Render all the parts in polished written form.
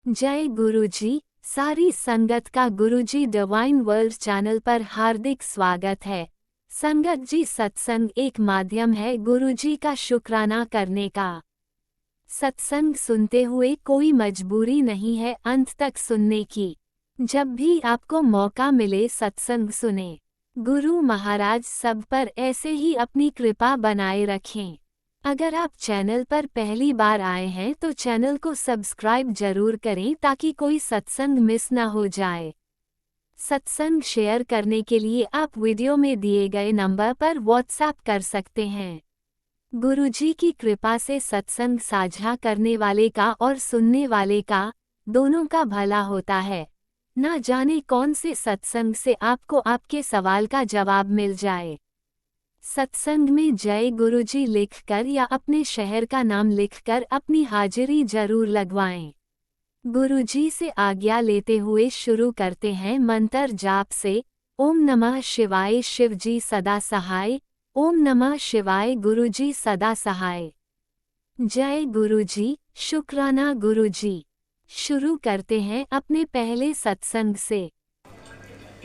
जय गुरुजी। सारी संगत का गुरुजी डिवाइन वर्ल्ड चैनल पर हार्दिक स्वागत है। संगत जी, सत्संग एक माध्यम है गुरुजी का शुक्राना करने का। सत्संग सुनते हुए कोई मजबूरी नहीं है अंत तक सुनने की। जब भी आपको मौका मिले सत्संग सुने। गुरु महाराज सब पर ऐसे ही अपनी कृपा बनाए रखें। अगर आप चैनल पर पहली बार आए हैं तो चैनल को सब्सक्राइब जरूर करें ताकि कोई सत्संग मिस ना हो जाए। सत्संग शेयर करने के लिए आप वीडियो में दिए गए नंबर पर व्हाट्सएप कर सकते हैं। गुरुजी की कृपा से सत्संग साझा करने वाले का और सुनने वाले का दोनों का भला होता है। ना जाने कौन से सत्संग से आपको आपके सवाल का जवाब मिल जाए। सत्संग में जय गुरुजी लिखकर या अपने शहर का नाम लिखकर अपनी हाजिरी जरूर लगवाएं। गुरुजी से आज्ञा लेते हुए शुरू करते हैं मंत्र जाप से। ओम नमः शिवाय शिवजी सदा सहाय। ओम नमः शिवाय गुरुजी सदा सहाय। जय गुरुजी, शुक्राना गुरुजी। शुरू करते हैं अपने पहले सत्संग से।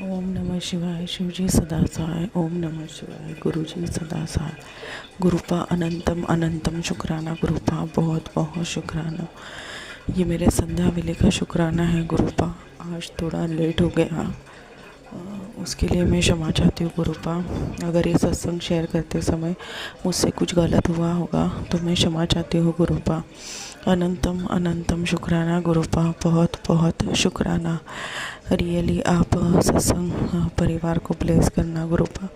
ओम नमः शिवाय शिवजी सदा सहाय। ओम नमः शिवाय गुरुजी सदा सहाय। गुरुपा अनंतम अनंतम शुक्राना। गुरुपा बहुत बहुत शुक्राना। ये मेरे संध्या वेले का शुक्राना है गुरुपा। आज थोड़ा लेट हो गया, उसके लिए मैं क्षमा चाहती हूँ गुरुपा। अगर ये सत्संग शेयर करते समय मुझसे कुछ गलत हुआ होगा तो मैं क्षमा चाहती हूँ गुरुपा। अनंतम अनंतम शुक्राना गुरुपा, बहुत बहुत शुक्राना। रियली आप सत्संग परिवार को ब्लेस करना गुरुपा।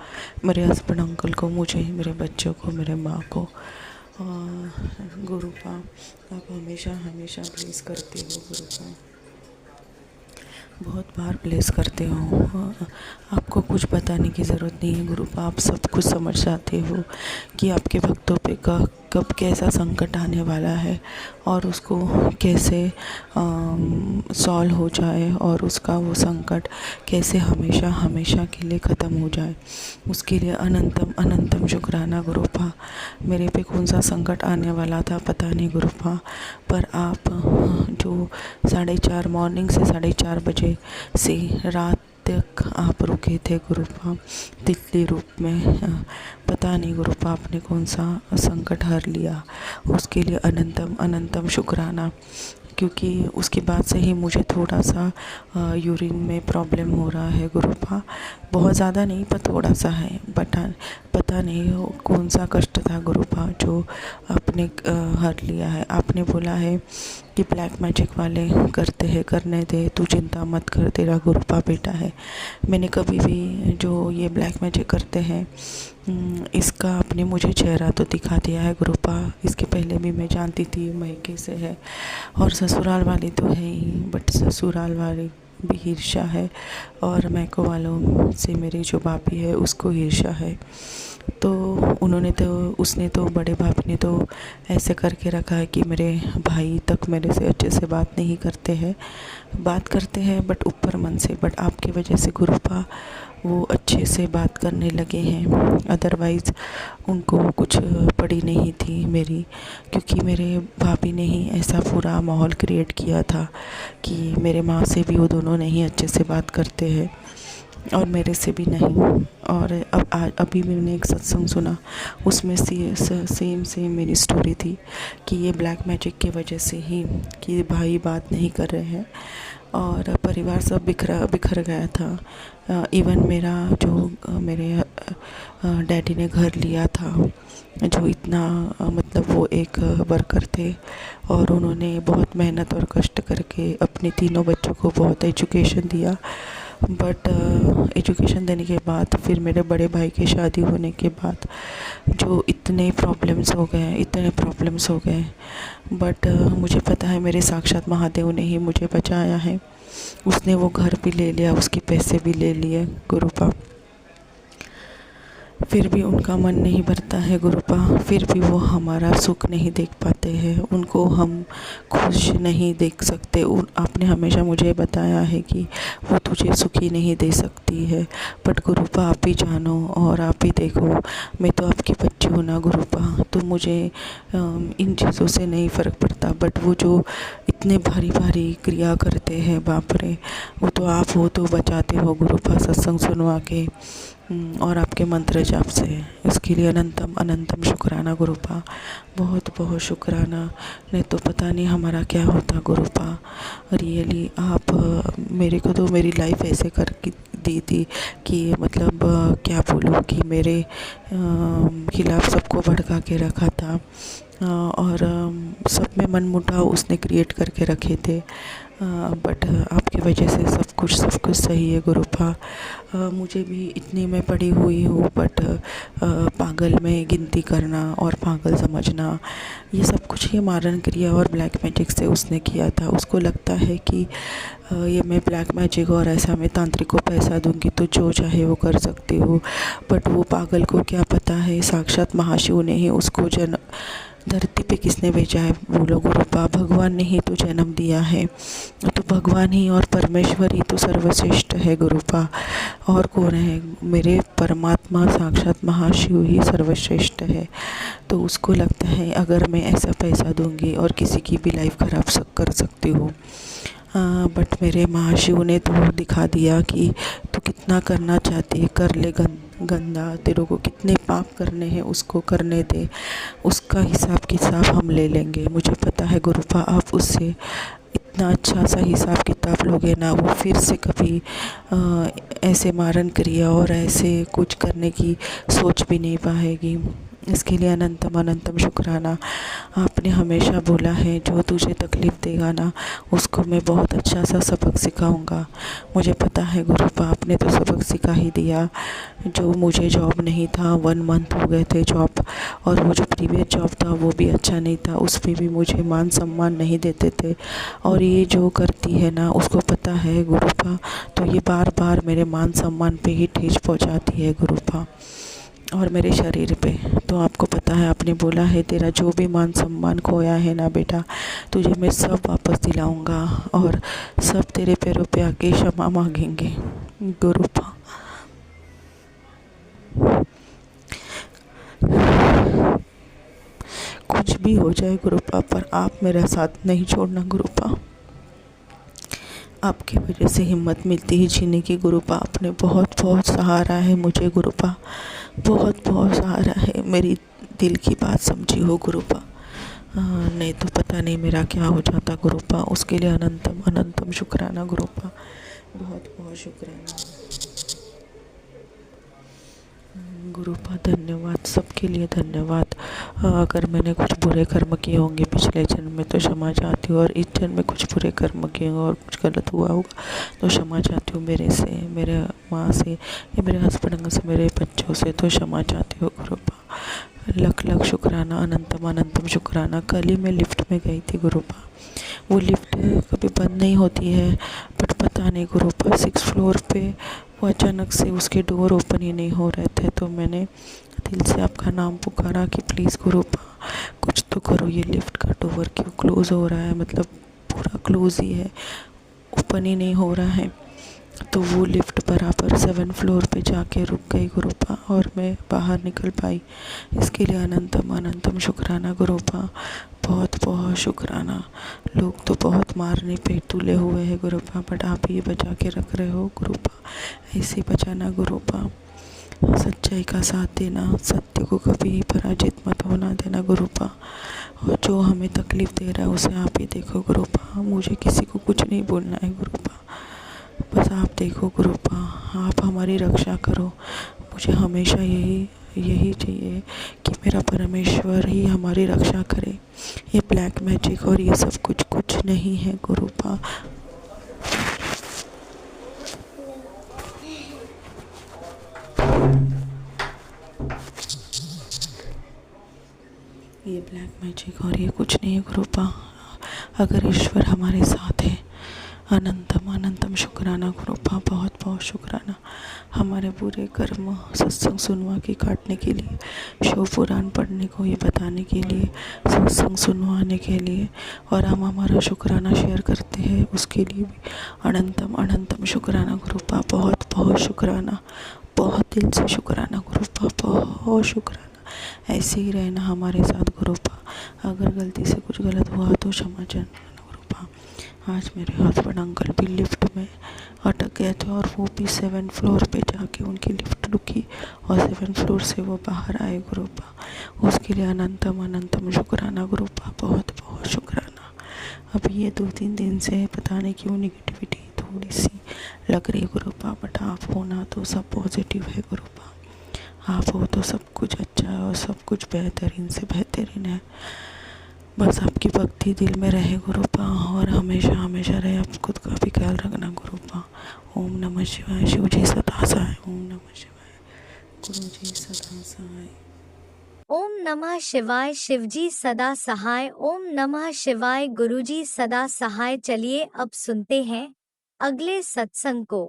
मेरे हस्बैंड अंकल को, मुझे, मेरे बच्चों को, मेरे माँ को गुरुपा। आप हमेशा हमेशा ब्लेस करते हो गुरुपा, बहुत बार ब्लेस करते हो। आपको कुछ बताने की ज़रूरत नहीं है गुरुपा, आप सब कुछ समझ जाते हो कि आपके भक्तों पे कब कैसा संकट आने वाला है और उसको कैसे सॉल्व हो जाए और उसका वो संकट कैसे हमेशा हमेशा के लिए ख़त्म हो जाए। उसके लिए अनंतम अनंतम शुक्राना गुरुपा। मेरे पे कौन सा संकट आने वाला था पता नहीं गुरुपा, पर आप जो 4:30 मॉर्निंग से 4:30 बजे से रात तक आप रुके थे गुरुपा तितली रूप में। पता नहीं गुरुपा आपने कौन सा संकट हर लिया, उसके लिए अनंतम अनंतम शुक्राना। क्योंकि उसके बाद से ही मुझे थोड़ा सा यूरिन में प्रॉब्लम हो रहा है गुरुपा। बहुत ज़्यादा नहीं पर थोड़ा सा है, पता नहीं कौन सा कष्ट था गुरुपा जो आपने हर लिया है। आपने बोला है कि ब्लैक मैजिक वाले करते हैं, करने दे, तू चिंता मत कर, तेरा गुरुपा बेटा है। मैंने कभी भी जो ये ब्लैक मैजिक करते हैं इसका आपने मुझे चेहरा तो दिखा दिया है गुरुपा। इसके पहले भी मैं जानती थी महके से है और ससुराल वाली तो है ही, बट ससुराल वाली भी ईर्ष्या है और मैको वालों से मेरी जो भाभी है उसको ईर्ष्या है। तो उसने तो बड़े भाभी ने तो ऐसे करके रखा है कि मेरे भाई तक मेरे से अच्छे से बात नहीं करते हैं, बात करते हैं बट ऊपर मन से। बट आपकी वजह से गुरुपा वो अच्छे से बात करने लगे हैं, अदरवाइज़ उनको कुछ पड़ी नहीं थी मेरी, क्योंकि मेरे भाभी ने ही ऐसा पूरा माहौल क्रिएट किया था कि मेरे माँ से भी वो दोनों नहीं अच्छे से बात करते हैं और मेरे से भी नहीं। और अभी मैंने एक सत्संग सुना, उसमें सेम मेरी स्टोरी थी कि ये ब्लैक मैजिक की वजह से ही कि भाई बात नहीं कर रहे हैं और परिवार सब बिखर गया था। इवन मेरा जो मेरे डैडी ने घर लिया था, जो इतना मतलब वो एक वर्कर थे और उन्होंने बहुत मेहनत और कष्ट करके अपने तीनों बच्चों को बहुत एजुकेशन दिया। बट एजुकेशन देने के बाद फिर मेरे बड़े भाई की शादी होने के बाद जो इतने प्रॉब्लम्स हो गए। बट मुझे पता है मेरे साक्षात महादेव ने ही मुझे बचाया है। उसने वो घर भी ले लिया, उसके पैसे भी ले लिए गुरुपा। फिर भी उनका मन नहीं भरता है गुरुपा, फिर भी वो हमारा सुख नहीं देख पाते हैं, उनको हम खुश नहीं देख सकते। आपने हमेशा मुझे बताया है कि वो तुझे सुखी नहीं दे सकती है, बट गुरुपा आप ही जानो और आप ही देखो, मैं तो आपकी बच्ची हूँ ना गुरुपा, तो मुझे इन चीज़ों से नहीं फ़र्क पड़ता, बट वो जो इतने भारी भारी क्रिया करते हैं, बाप रे, वो तो आप हो तो बचाते हो गुरुपा, सत्संग सुनवा के और आपके मंत्र जाप से। इसके लिए अनंतम अनंतम शुक्राना गुरुपा, बहुत बहुत शुक्राना। नहीं तो पता नहीं हमारा क्या होता गुरुपा। रियली आप मेरे को तो मेरी लाइफ ऐसे कर दी थी कि मतलब क्या बोलूँ कि मेरे खिलाफ सबको भड़का के रखा था, और सब में मनमुटाव उसने क्रिएट करके रखे थे, बट आपकी वजह से सब कुछ सही है गुरुपा। मुझे भी इतनी मैं पढ़ी हुई हूँ, बट पागल में गिनती करना और पागल समझना, ये सब कुछ ये मारन क्रिया और ब्लैक मैजिक से उसने किया था। उसको लगता है कि ये मैं ब्लैक मैजिक और ऐसा मैं तांत्रिक को पैसा दूंगी तो जो चाहे वो कर सकती हूँ, बट वो पागल को क्या पता है साक्षात महाशिव ने ही उसको धरती पे किसने भेजा है बोलो गुरुपा, भगवान ने ही तो जन्म दिया है, तो भगवान ही और परमेश्वर ही तो सर्वश्रेष्ठ है गुरुपा, और कौन है, मेरे परमात्मा साक्षात महाशिव ही सर्वश्रेष्ठ है। तो उसको लगता है अगर मैं ऐसा पैसा दूंगी और किसी की भी लाइफ ख़राब कर सकती हूँ, बट मेरे महाशिव ने तो दिखा दिया कि तू कितना करना चाहती है, कर ले गंदा, तेरे को कितने पाप करने हैं उसको करने दे, उसका हिसाब किताब हम ले लेंगे। मुझे पता है गुरुपा आप उससे इतना अच्छा सा हिसाब किताब लोगे ना, वो फिर से कभी ऐसे मारन क्रिया और ऐसे कुछ करने की सोच भी नहीं पाएगी। इसके लिए अनंतम अनंतम शुक्राना। आपने हमेशा बोला है जो तुझे तकलीफ़ देगा ना उसको मैं बहुत अच्छा सा सबक सिखाऊंगा। मुझे पता है गुरुपा आपने तो सबक सिखा ही दिया। जो मुझे जॉब नहीं था, 1 मंथ हो गए थे जॉब, और वो जो प्रीवियस जॉब था वो भी अच्छा नहीं था, उस पर भी मुझे मान सम्मान नहीं देते थे, और ये जो करती है ना उसको पता है गुरुपा, तो ये बार बार मेरे मान सम्मान पे ही ठेस पहुंचाती है गुरुपा, और मेरे शरीर पे। तो आपको पता है आपने बोला है तेरा जो भी मान सम्मान खोया है ना बेटा, तुझे मैं सब वापस दिलाऊंगा, और सब तेरे पैरों पे आके क्षमा मांगेंगे गुरुपा। कुछ भी हो जाए गुरुपा, पर आप मेरा साथ नहीं छोड़ना गुरुपा। आपकी वजह से हिम्मत मिलती है जीने की गुरुपा। आपने बहुत बहुत सहारा है मुझे गुरुपा, बहुत बहुत सहारा है, मेरी दिल की बात समझी हो गुरुपा। नहीं तो पता नहीं मेरा क्या हो जाता गुरुपा। उसके लिए अनंतम अनंतम शुक्राना गुरुपा, बहुत बहुत शुक्राना गुरुपा। धन्यवाद, सबके लिए धन्यवाद। अगर मैंने कुछ बुरे कर्म किए होंगे पिछले जन्म में तो क्षमा चाहती हूँ, और इस जन्म में कुछ बुरे कर्म किए होंगे और कुछ गलत हुआ होगा तो क्षमा चाहती हूँ, मेरे से, मेरे माँ से, या मेरे हस्बैंड से, मेरे बच्चों से, तो क्षमा चाहती हूँ गुरुपा। लख लख शुक्राना, अनंतम अनंतम शुक्राना। कल ही मैं लिफ्ट में गई थी गुरुपा, वो लिफ्ट कभी बंद नहीं होती है, बट पता नहीं गुरुपा 6th फ्लोर पे वो अचानक से उसके डोर ओपन ही नहीं हो रहे थे, तो मैंने दिल से आपका नाम पुकारा कि प्लीज़ गुरुपा कुछ तो करो, ये लिफ्ट का डोर क्यों क्लोज़ हो रहा है, मतलब पूरा क्लोज़ ही है, ओपन ही नहीं हो रहा है। तो वो लिफ्ट बराबर 7th फ्लोर पे जाके रुक गई गुरुपा, और मैं बाहर निकल पाई। इसके लिए अनंतम अनंतम शुक्राना गुरुपा, बहुत बहुत शुक्राना। लोग तो बहुत मारने पे तुले हुए हैं गुरुपा, बट आप ये बचा के रख रहे हो गुरुपा, ऐसे बचाना गुरुपा। सच्चाई का साथ देना, सत्य को कभी पराजित मत होना देना गुरुपा, और जो हमें तकलीफ़ दे रहा है उसे आप ही देखो गुरुपा। मुझे किसी को कुछ नहीं बोलना है गुरुपा, बस आप देखो गुरुपा, आप हमारी रक्षा करो। मुझे हमेशा यही चाहिए कि मेरा परमेश्वर ही हमारी रक्षा करे। ये ब्लैक मैजिक और ये सब कुछ नहीं है गुरुपा। ये ब्लैक मैजिक और ये कुछ नहीं है गुरुपा। अगर ईश्वर हमारे साथ है, अनंतम अनंतम शुक्राना गुरुपा, बहुत बहुत शुक्राना हमारे पूरे कर्म सत्संग सुनवा के काटने के लिए, शिव पुराण पढ़ने को ये बताने के लिए, सत्संग सुनवाने के लिए, और हम हमारा शुक्राना शेयर करते हैं उसके लिए भी अनंतम अनंतम शुक्राना गुरुपा, बहुत बहुत शुक्राना, बहुत दिल से शुक्राना गुरुपा, बहुत शुक्राना। ऐसे ही रहना हमारे साथ गुरुपा। अगर गलती से कुछ गलत हुआ तो क्षमा करना गुरुपा। आज मेरे हस्बैंड अंकल भी लिफ्ट में अटक गए थे और वो भी 7 फ्लोर पे जाके उनकी लिफ्ट रुकी और 7 फ्लोर से वो बाहर आए गुरुपा। उसके लिए अनंतम अनंतम शुक्राना गुरुपा, बहुत बहुत शुक्राना। अब ये 2-3 दिन से पता नहीं क्यों निगेटिविटी थोड़ी सी लग रही है गुरुपा, बट आप हो ना तो सब पॉजिटिव है गुरुपा। आप हो तो सब कुछ अच्छा है और सब कुछ बेहतरीन से बेहतरीन है। बस आपकी भक्ति दिल में रहे गुरुपा, और हमेशा हमेशा रहे। आप खुद का भी ख्याल रखना गुरुपा। ओम नमः शिवाय। शिव जी सदा सहाय। ओम नमः शिवाय। गुरु जी सदा सहाय। ओम नमः शिवाय। शिवजी सदा सहाय। ओम नमः शिवाय। गुरुजी सदा सहाय। चलिए अब सुनते हैं अगले सत्संग को।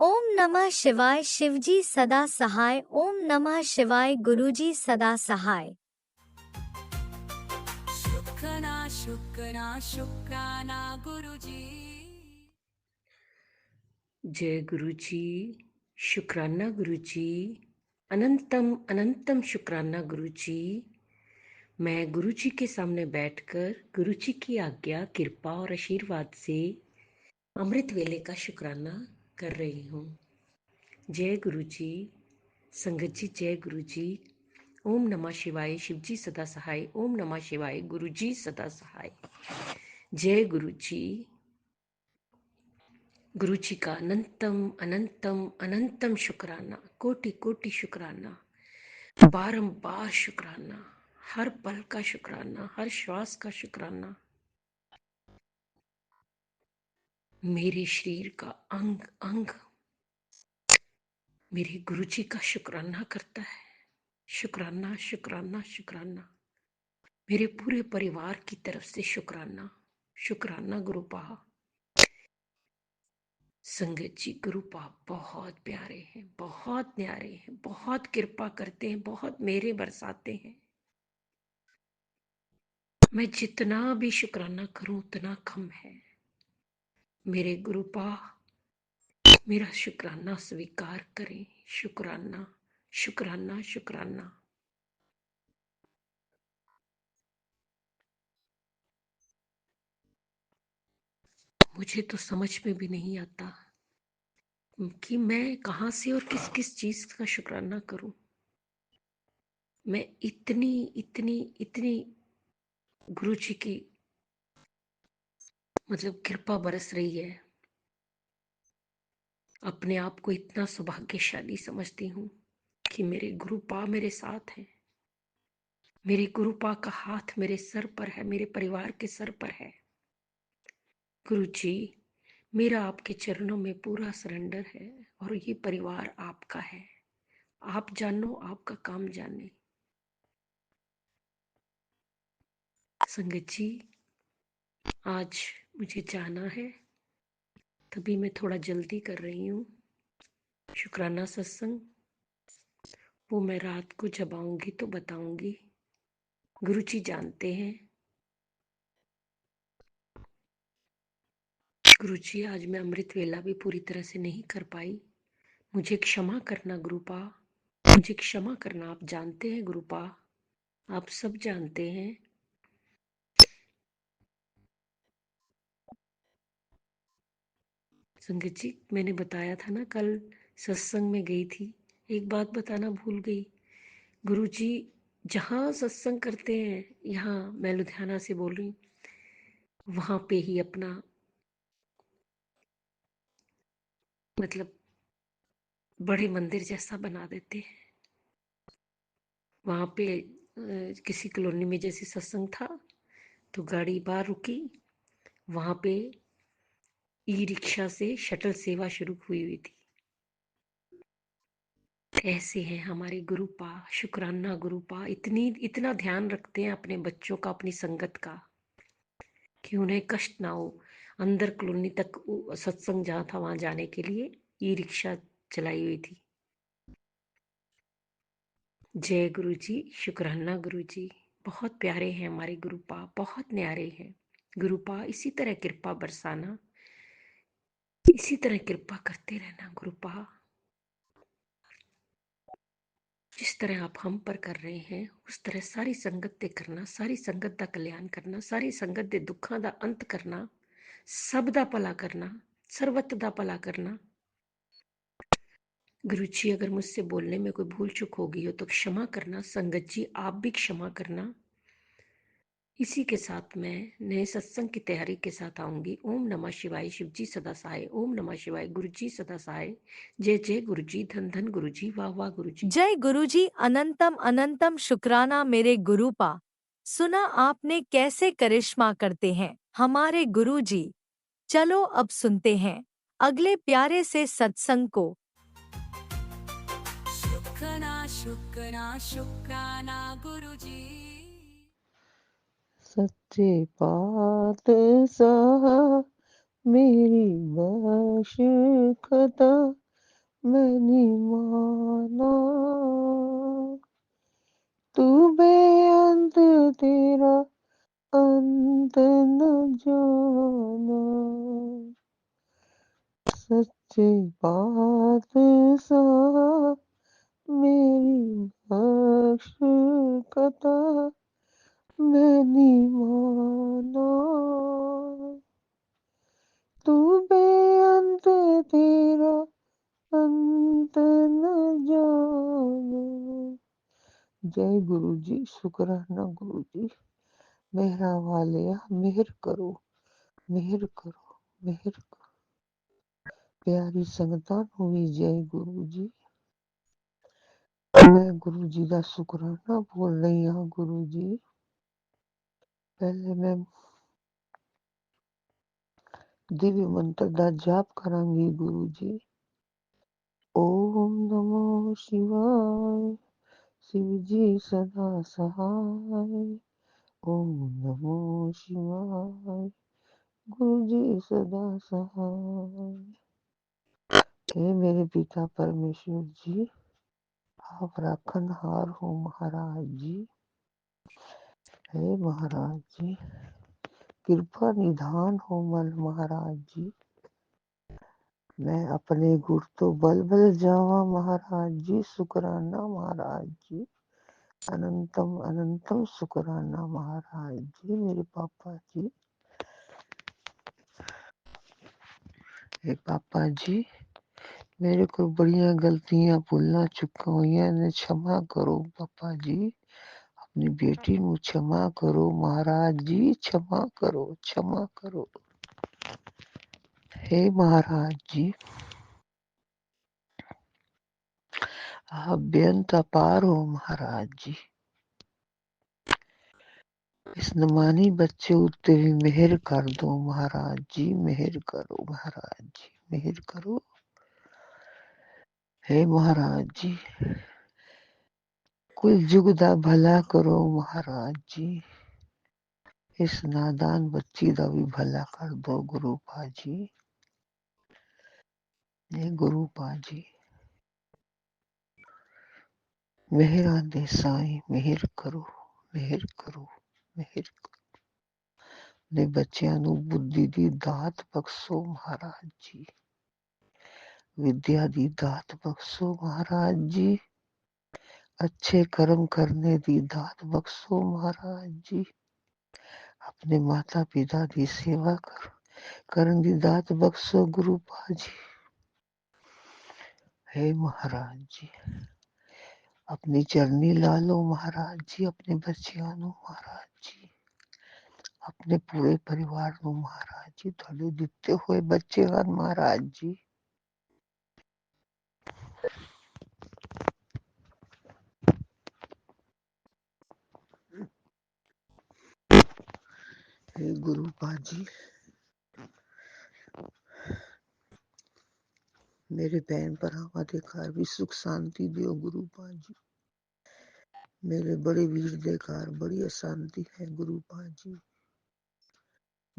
ओम नमः शिवाय। शिवजी सदा सहाय। ओम नमः शिवाय। गुरुजी सदा सहाय। शुक्राना शुक्राना शुक्राना गुरुजी। जय गुरुजी, शुक्राना गुरुजी, अनंतम अनंतम शुक्राना गुरुजी। मैं गुरुजी के सामने बैठकर गुरुजी की आज्ञा, कृपा और आशीर्वाद से अमृत वेले का शुक्राना कर रही हूँ। जय गुरुजी, संगत जी जय गुरुजी। ओम नमः शिवाय। शिवजी सदा सहाय। ओम नमः शिवाय। गुरुजी सदा सहाय। जय गुरुजी। गुरुजी का अनंतम अनंतम अनंतम शुक्राना, कोटि कोटि शुक्राना, बारंबार शुक्राना, हर पल का शुक्राना, हर श्वास का शुक्राना। मेरे शरीर का अंग अंग मेरे गुरुजी का शुक्राना करता है। शुक्राना शुक्राना शुक्राना। मेरे पूरे परिवार की तरफ से शुक्राना। शुक्राना गुरुपा। संगत जी गुरुपा बहुत प्यारे हैं, बहुत न्यारे हैं, बहुत कृपा करते हैं, बहुत मेरे बरसाते हैं। मैं जितना भी शुक्राना करूं उतना कम है। मेरे गुरुपा मेरा शुक्राना स्वीकार करें। शुक्राना शुक्राना शुक्राना। मुझे तो समझ में भी नहीं आता कि मैं कहाँ से और किस किस चीज का शुक्राना करूं। मैं इतनी इतनी इतनी गुरु जी की मतलब कृपा बरस रही है। अपने आप को इतना सौभाग्यशाली समझती हूँ कि मेरे गुरुपा मेरे साथ हैं। मेरे गुरुपा का हाथ मेरे सर पर है, मेरे परिवार के सर पर है। गुरु जी, मेरा आपके चरणों में पूरा सरेंडर है और ये परिवार आपका है। आप जानो, आपका काम जाने। संगत जी, आज मुझे जाना है, तभी मैं थोड़ा जल्दी कर रही हूँ। शुक्राना सत्संग वो मैं रात को जब आऊंगी तो बताऊंगी। गुरुजी जानते हैं। गुरुजी, आज मैं अमृत वेला भी पूरी तरह से नहीं कर पाई। मुझे क्षमा करना गुरुपा, मुझे क्षमा करना। आप जानते हैं गुरुपा, आप सब जानते हैं। संगत जी, मैंने बताया था ना कल सत्संग में गई थी, एक बात बताना भूल गई। गुरुजी जहाँ सत्संग करते हैं, यहाँ मैं लुधियाना से बोल रही हूँ, वहां पे ही अपना मतलब बड़े मंदिर जैसा बना देते हैं। वहां पे किसी कॉलोनी में जैसे सत्संग था तो गाड़ी बाहर रुकी, वहां पे ई रिक्शा से शटल सेवा शुरू हुई थी। ऐसे हैं हमारे गुरुपा। शुक्राना गुरुपा, इतना ध्यान रखते हैं अपने बच्चों का, अपनी संगत का, कि उन्हें कष्ट ना हो। अंदर कॉलोनी तक सत्संग जहाँ था वहां जाने के लिए ई रिक्शा चलाई हुई थी। जय गुरु जी, शुक्राना गुरु जी। बहुत प्यारे हैं हमारे गुरुपा, बहुत न्यारे हैं गुरुपा। इसी तरह कृपा बरसाना, इसी तरह कृपा करते रहना गुरुपा। जिस तरह आप हम पर कर रहे हैं उस तरह सारी संगत दे करना, सारी संगत दा कल्याण करना, सारी संगत दे दुखां दा अंत करना, सब दा भला करना, सर्वत दा भला करना। गुरु जी अगर मुझसे बोलने में कोई भूल चूक हो गई हो तो क्षमा करना। संगत जी आप भी क्षमा करना। इसी के साथ मैं नए सत्संग की तैयारी के साथ आऊंगी। ओम नमः शिवाय, शिव जी सदा सहाय। ओम नमः शिवाय, गुरु जी सदा सहाय। जय जय गुरु जी, धन धन गुरु जी, वाह वाह गुरु जी। जय गुरुजी, अनंतम अनंतम शुक्राना मेरे गुरुपा। सुना आपने कैसे करिश्मा करते हैं हमारे गुरुजी। चलो अब सुनते हैं अगले प्यारे से सत्संग को। शुक्राना शुक्राना शुक्राना गुरुजी। सच्चे पातशाह मेरी बख्श खता मैंने माना, तू बेअंत तेरा अंत न जाना। सच्चे पातशाह मेरी बख्श खता मैंने माना, तू बेअंत तेरा अंत न जाना। जय गुरु जी, शुक्राना गुरु जी। मेहरा वालिया मेहर करो, मेहर करो, मेहर करो। प्यारी संगतां नूं भी जय गुरु जी। मैं गुरु जी का शुक्राना बोल रही हाँ गुरु जी। पहले मैं दिव्य मंत्र का जाप करांगी गुरु जी। ओम नमो शिवाय, शिव जी सदा सहाय। ओम नमो शिवाय, गुरु जी सदा सहाय। हे मेरे पिता परमेश्वर जी, आप राखनहार हो महाराज जी। हे महाराज जी, कृपा निधान हो मन महाराज जी। मैं अपने गुर तो बल बल जावा महाराज जी। शुक्राना महाराज जी, अनंतम अनंतम शुक्राना महाराज जी मेरे पापा जी। हे पापा जी, मेरे को बड़ियां गलतियां भूलना चुका हुई ने क्षमा करो पापा जी। अपनी बेटी ਨੂੰ क्षमा करो महाराज जी, क्षमा करो, क्षमा करो। हे महाराज जी, आप बेअंत अपार हो महाराज जी। इस नमानी बच्चे उत्ते भी मेहर कर दो महाराज जी, मेहर करो महाराज जी, मेहर करो। हे महाराज जी, कुल जुग दा भला करो महाराज जी। इस नादान बच्ची दा भी भला कर दो गुरु पाजी। हे गुरु पाजी, मेहरा दे साईं, मेहर करो, मेहर करो, मेहर करो। ने बच्चियां नू बुद्धि दी दात बख्शो महाराज जी, विद्या दी दात बख्शो महाराज जी, अच्छे कर्म करने दी दात बख्शो महाराज जी। अपने माता पिता दी सेवा करन दी दात बख्शो गुरु पाजी। हे महाराज जी, अपनी चरनी ला लो महाराज जी अपने बच्चियां नू महाराज जी, अपने पूरे परिवार नू महाराज जी। तुहाडे दिते हुए बच्चे हन महाराज जी। हे गुरु पाजी, मेरे बहन भरावां दे घर भी सुख शांति दियो गुरु पाजी। मेरे बड़े वीर दे घर बड़ी अशांति है गुरु पाजी।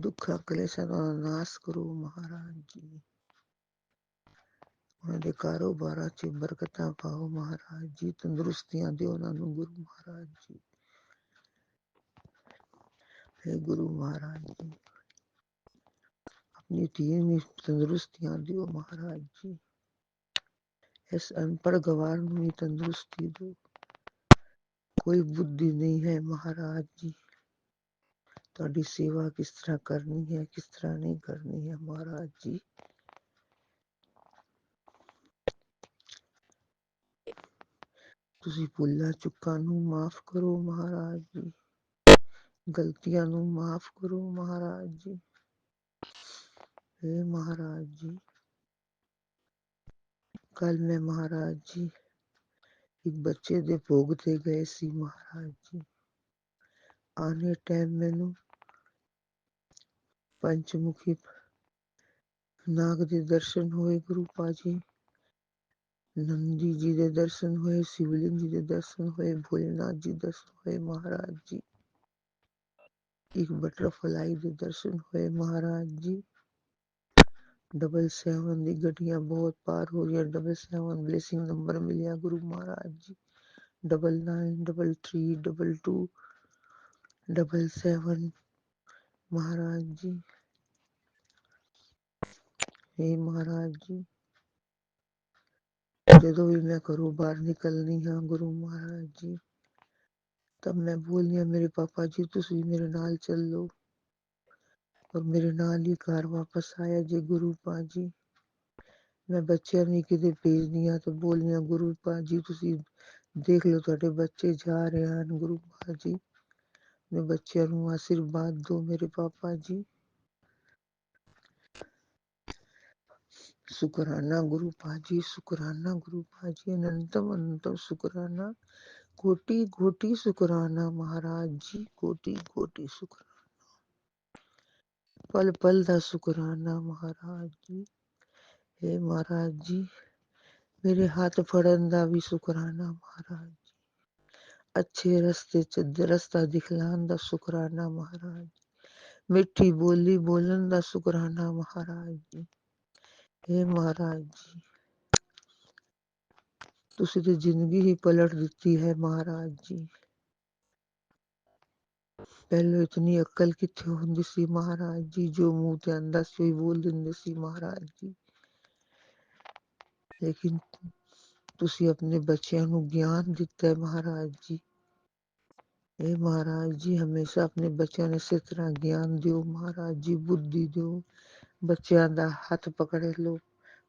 ਦੁੱਖਾਂ ਕਲੇਸ਼ਾਂ ਦਾ ਨਾਸ ਕਰੋ ਮਹਾਰਾਜ ਜੀ। ਉਹਨਾਂ ਦੇ ਕਾਰੋਬਾਰਾਂ 'ਚ ਬਰਕਤਾਂ ਪਾਓ ਮਹਾਰਾਜ ਜੀ। ਤੰਦਰੁਸਤੀਆਂ ਦਿਓ ਉਹਨਾਂ ਨੂੰ ਗੁਰੂ ਮਹਾਰਾਜ ਜੀ। हे गुरु महाराज जी, अपनी टीम में तंदुरुस्तियां दियो महाराज जी। इस अनपढ़ गवार ਨੂੰ ਵੀ ਤੰਦਰੁਸਤੀ ਦਿਓ। ਕੋਈ ਬੁੱਧੀ ਨਹੀਂ ਹੈ ਮਹਾਰਾਜ ਜੀ। ਤੁਹਾਡੀ ਸੇਵਾ ਕਿਸ ਤਰ੍ਹਾਂ ਕਰਨੀ ਹੈ, ਕਿਸ ਤਰ੍ਹਾਂ ਨਹੀਂ ਕਰਨੀ ਹੈ ਮਹਾਰਾਜ ਜੀ। ਤੁਸੀਂ ਭੁੱਲਾਂ ਚੁੱਕਾਂ ਨੂੰ ਮਾਫ ਕਰੋ ਮਹਾਰਾਜ ਜੀ। ਗਲਤੀਆਂ ਨੂੰ ਮਾਫ ਕਰੋ ਮਹਾਰਾਜ ਜੀ। हे ਮਹਾਰਾਜ ਜੀ, ਕੱਲ ਮੈਂ ਮਹਾਰਾਜ ਜੀ ਇੱਕ ਬੱਚੇ ਦੇ ਭੋਗ ਤੇ ਗਏ ਸੀ ਮਹਾਰਾਜ ਜੀ। ਆਨੇ ਟਾਈਮ ਮੈਨੂੰ ਪੰਚਮੁਖੀ ਨਾਗ ਦੇ ਦਰਸ਼ਨ ਹੋਏ ਗੁਰੂ ਪਾਜੀ। ਨੰਦੀ ਜੀ ਦੇ ਦਰਸ਼ਨ ਹੋਏ, शिवलिंग जी ਦੇ ਦਰਸ਼ਨ ਹੋਏ, ਭੋਲੇਨਾਥ ਜੀ ਦਰਸ਼ਨ ਹੋਏ ਮਹਾਰਾਜ ਜੀ। ਇੱਕ ਬਟਰਫਲਾਈ ਦੇ ਦਰਸ਼ਨ ਹੋਏ ਮਹਾਰਾਜ ਜੀ। 777 ਦੀ ਗੱਡੀਆਂ ਬਹੁਤ ਪਾਰ ਹੋ ਰਹੀਆਂ। 777 ਬਲੇਸਿੰਗ ਨੰਬਰ ਮਿਲਿਆ ਗੁਰੂ ਮਹਾਰਾਜ ਜੀ। 99 33 22 77 ਮਹਾਰਾਜ ਜੀ। हे ਮਹਾਰਾਜ ਜੀ, ਜਦੋਂ ਵੀ ਮੈਂ ਘਰੋਂ ਬਾਹਰ ਨਿਕਲਣੀ ਹਾਂ ਗੁਰੂ ਮਹਾਰਾਜ ਜੀ, ਤਬ ਮੈਂ ਬੋਲਨੀ ਹਾਂ ਮੇਰੇ ਪਾਪਾ ਜੀ ਤੁਸੀਂ ਮੇਰੇ ਨਾਲ ਚੱਲੋ ਔਰ ਮੇਰੇ ਨਾਲ ਹੀ ਘਰ ਵਾਪਸ ਆਇਆ ਜੇ ਗੁਰੂ ਪਾਜੀ। ਮੈਂ ਬੱਚਿਆਂ ਨੂੰ ਕਿਤੇ ਭੇਜਦੀ ਹਾਂ ਤਾਂ ਬੋਲਨੀ ਹਾਂ ਗੁਰੂ ਪਾਜੀ ਤੁਸੀਂ ਦੇਖ ਲਓ ਤੁਹਾਡੇ ਬੱਚੇ ਜਾ ਰਹੇ ਹਨ ਗੁਰੂ ਪਾਜੀ। ਮੈਂ ਬੱਚਿਆਂ ਨੂੰ ਆਸ਼ੀਰਵਾਦ ਦੋ ਮੇਰੇ ਪਾਪਾ ਜੀ। शुक्राना गुरु पाजी, शुक्राना गुरु पाजी। अनंतम अनंतम शुक्राना, कोटि कोटि शुक्राना महाराज जी। कोटि कोटि शुक्राना, पल पल दा शुक्राना महाराज जी। हे महाराज जी, मेरे हाथ फड़न दा भी शुक्राना महाराज जी। अच्छे रस्ते च रस्ता दिखलान दा शुक्राना महाराज जी। मिठी बोली बोलन दा शुक्राना महाराज जी। हे महाराज जी, ਤੁਸੀਂ ਤੇ ਜ਼ਿੰਦਗੀ ਹੀ ਪਲਟ ਦਿੱਤੀ ਹੈ ਮਹਾਰਾਜ ਜੀ। ਪਹਿਲਾਂ ਇਤਨੀ ਅਕਲ ਕਿੱਥੇ ਹੁੰਦੀ ਸੀ ਮਹਾਰਾਜ ਜੀ। ਜੋ ਮੂੰਹ ਤੇ ਆਂਦਾ ਸੀ ਉਹੀ ਬੋਲ ਦਿੰਦੇ ਸੀ ਮਹਾਰਾਜ ਜੀ। ਲੇਕਿਨ ਤੁਸੀਂ ਆਪਣੇ ਬੱਚਿਆਂ ਨੂੰ ਗਿਆਨ ਦਿੱਤਾ ਹੈ ਮਹਾਰਾਜ ਜੀ। ਇਹ ਮਹਾਰਾਜ ਜੀ ਹਮੇਸ਼ਾ ਆਪਣੇ ਬੱਚਿਆਂ ਨੂੰ ਇਸੇ ਤਰ੍ਹਾਂ ਗਿਆਨ ਦਿਓ ਮਹਾਰਾਜ ਜੀ। ਬੁੱਧੀ ਦਿਓ, ਬੱਚਿਆਂ ਦਾ ਹੱਥ ਪਕੜ ਲਓ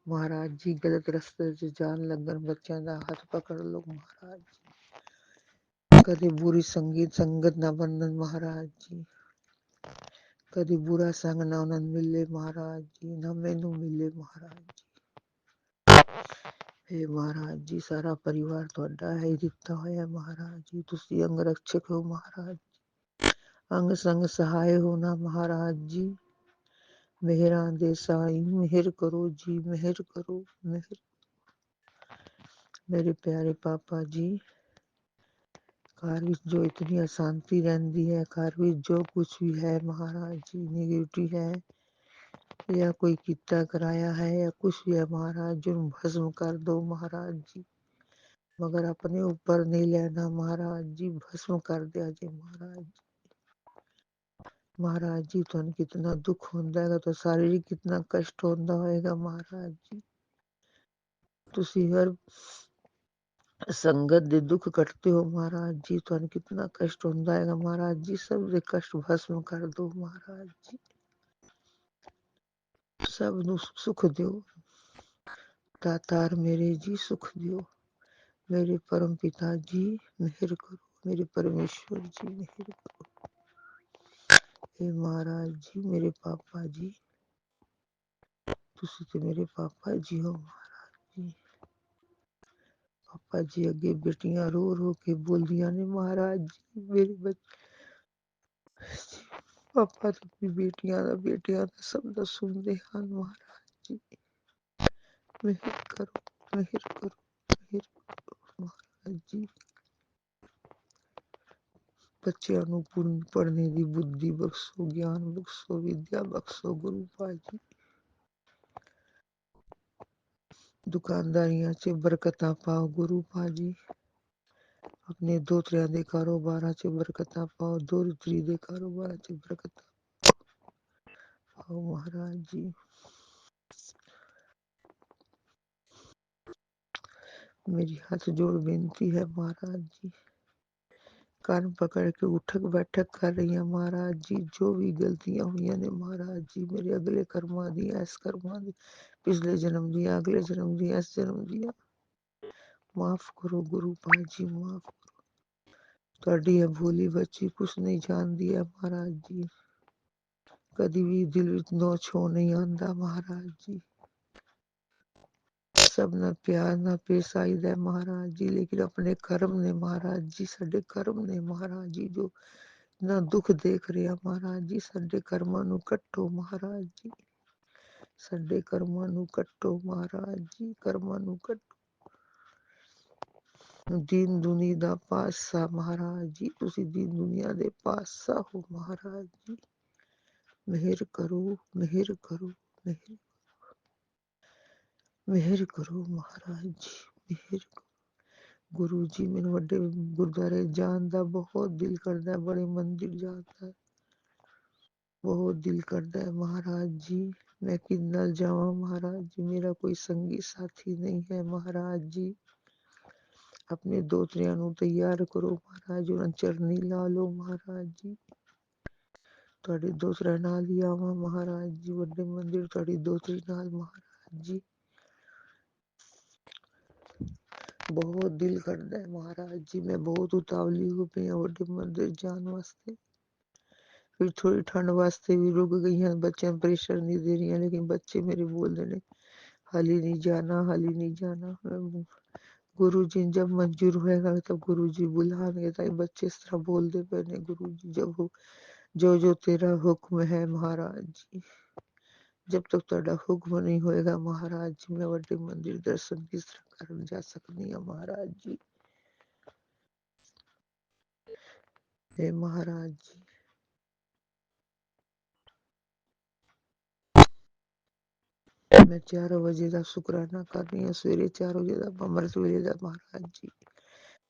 ਮਹਾਰਾਜ ਜੀ। ਗਲਤ ਰਸਤੇ 'ਚ ਜਾਣ ਲੱਗਣ ਬੱਚਿਆਂ ਦਾ ਹੱਥ ਪਕੜ ਲਓ ਮਹਾਰਾਜ ਜੀ। ਕਦੇ ਬੁਰੀ ਸੰਗਤ ਨਾ ਬਣਨ ਮਹਾਰਾਜ ਜੀ। ਕਦੇ ਬੁਰਾ ਸੰਗ ਨਾ ਉਹਨਾਂ ਨੂੰ ਮਿਲੇ ਮਹਾਰਾਜ ਜੀ, ਨਾ ਮੈਨੂੰ ਮਿਲੇ ਮਹਾਰਾਜ ਜੀ। हे ਮਹਾਰਾਜ ਜੀ, ਸਾਰਾ ਪਰਿਵਾਰ ਤੁਹਾਡਾ ਹੈ ਦਿੱਤਾ ਹੋਇਆ ਮਹਾਰਾਜ ਜੀ। ਤੁਸੀਂ ਅੰਗ ਰਕਸ਼ਕ ਹੋ ਮਹਾਰਾਜ ਜੀ। ਅੰਗ ਸੰਗ ਸਹਾਇ ਹੋ ਨਾ ਮਹਾਰਾਜ ਜੀ। ਮਿਹਰਾਂ ਦੇ ਸਾਈਂ ਮਿਹਰ ਕਰੋ ਜੀ, ਮਿਹਰ ਕਰੋ ਮਿਹਰ। ਮੇਰੇ ਪਿਆਰੇ ਪਾਪਾ ਜੀ, ਘਰ ਵਿੱਚ ਜੋ ਇਤਨੀ ਅਸ਼ਾਂਤੀ ਰਹਿੰਦੀ ਹੈ, ਘਰ ਵਿੱਚ ਜੋ ਕੁਛ ਵੀ ਹੈ ਮਹਾਰਾਜ ਜੀ, ਨਿਗੇਟਿਵ ਹੈ ਜਾਂ ਕੋਈ ਕੀਤਾ ਕਰਾਇਆ ਹੈ ਜਾਂ ਕੁਛ ਵੀ ਹੈ ਮਹਾਰਾਜ ਜੀ, ਨੂੰ ਭस्म ਕਰ दो ਮਹਾਰਾਜ ਜੀ। मगर अपने ऊपर नहीं लेना महाराज जी, भस्म कर दिया जी महाराज जी। महाराज जी ਤੁਹਾਨੂੰ कितना दुख ਹੁੰਦਾ ਹੈਗਾ ਤਾਂ शारीरिक कितना कष्ट ਹੁੰਦਾ ਹੋਏਗਾ महाराज जी। ਤੁਸੀਂ ਹਰ संगत दे दुख कटते हो महाराज जी। ਤੁਹਾਨੂੰ कितना कष्ट ਹੁੰਦਾ ਹੈਗਾ महाराज जी। सब ਦੇ कष्ट भस्म कर दो महाराज जी। सब ਨੂੰ सुख ਦਿਓ दातार मेरे जी, सुख ਦਿਓ मेरे परम पिता जी। मेहर करो मेरे परमेश्वर जी, मेहर करो। हे महाराज जी, मेरे पापा जी, तुसी ते मेरे पापा जी हो महाराज जी। पापा जी अगे बेटियां रो रो के बोलियां ने महाराज जी। मेरे बच्चे पापा तो अपनी बेटियां दा सब दा सुनदे हन महाराज जी। मेहर करो मेहर करो मेहर करो महाराज जी। ਬੱਚਿਆਂ ਨੂੰ ਪੜ੍ਹਨੇ ਦੀ ਬੁੱਧੀ ਬਖਸ਼ੋ, ਗਿਆਨ ਬਖਸ਼ੋ, ਵਿਦਿਆ ਬਖਸ਼ੋ ਗੁਰੂ ਪਾਜੀ। ਦੁਕਾਨਦਾਰੀਆਂ 'ਚ ਬਰਕਤਾਂ ਪਾਓ ਗੁਰੂ ਪਾਜੀ। ਆਪਣੇ ਦੋਤਰਿਆਂ ਦੇ ਕਾਰੋਬਾਰਾਂ 'ਚ ਬਰਕਤਾਂ ਪਾਓ, ਦੋਤਰੀ ਦੇ ਕਾਰੋਬਾਰਾਂ 'ਚ ਬਰਕਤਾਂ ਪਾਓ ਮਹਾਰਾਜ ਜੀ। मेरी हाथ जोड़ बेनती है महाराज जी, कान पकड़ के उठक बैठक कर रही है महाराज जी। जो भी गलतियां हुई ने महाराज जी, मेरे अगले कर्मा दी, ऐस कर्मा दी, पिछले जन्म दिया, अगले जन्म दिया, इस जन्म दिया, माफ करो गुरु पाजी, माफ करो। ਤੁਹਾਡੀ ਹੈ ਭੋਲੀ ਬੱਚੀ, ਕੁਛ ਨਹੀਂ ਜਾਣਦੀ ਹੈ ਮਹਾਰਾਜ ਜੀ। ਕਦੀ ਵੀ ਦਿਲ ਵਿੱਚ ਨੋ ਛੋ ਨਹੀਂ ਆਉਂਦਾ ਮਹਾਰਾਜ ਜੀ। सब ना प्यार ना पेश आईदा है महाराज जी, लेकिन अपने कर्म ने महाराज जी, साडे कर्म ने महाराज जी, जो ना दुख देख रहे हैं महाराज जी। साडे कर्मां नू कट्टो महाराज जी, साडे कर्मां नू कट्टो महाराज जी, कर्मां नू कट्टो। दीन दुनिया दा पातशाह महाराज जी, तुसी दीन दुनिया दे पातशाह हो महाराज जी। मेहर करो, मेहर करो, मेहर मेहर करो महाराज जी, मेहर करो। गुरु जी, मैंने वड्डे गुरुद्वारे जान दा बहुत दिल करदा है, बड़े मंदिर जान दा बहुत दिल करदा है महाराज जी। मैं किन नाल जावां महाराज जी, मेरा कोई संगी साथी नहीं है महाराज जी। अपने दोतरियां नू तैयार करो महाराज, उन्हां चरनी ला लो महाराज जी। तुहाडे दोतरे नाल ही आवां महाराज जी, वड्डे मंदिर तुहाडी दोतरी नाल महाराज जी। बहुत दिल करता है महाराज जी, मैं बहुत उतावली हो गई हूं वड्डे मंदिर जाने वास्ते। फिर थोड़ी ठंड वास्ते भी रुक गई हैं, बच्चे प्रेशर नहीं दे रही हैं, लेकिन बच्चे मेरे बोल रहे हाली नहीं जाना, हाली नहीं जाना। गुरु जी जब मंजूर होएगा तब गुरु जी बुलाएंगे, ताकि बच्चे इस तरह बोलते पे ने गुरु जी, जब हो जो जो तेरा हुक्म है महाराज जी। जब तक ਤੁਹਾਡਾ ਹੁਕਮ नहीं होएगा महाराज जी, मैं वड्डे मंदिर दर्शन किस तरह करन जा सकनी है महाराज जी। हे महाराज जी, मैं 4 ਵਜੇ ਦਾ ਸ਼ੁਕਰਾਨਾ ਕਰ ਰਹੀ ਹਾਂ, ਸਵੇਰੇ 4 ਵਜੇ ਦਾ ਅੰਮ੍ਰਿਤ ਵੇਲੇ ਦਾ महाराज जी।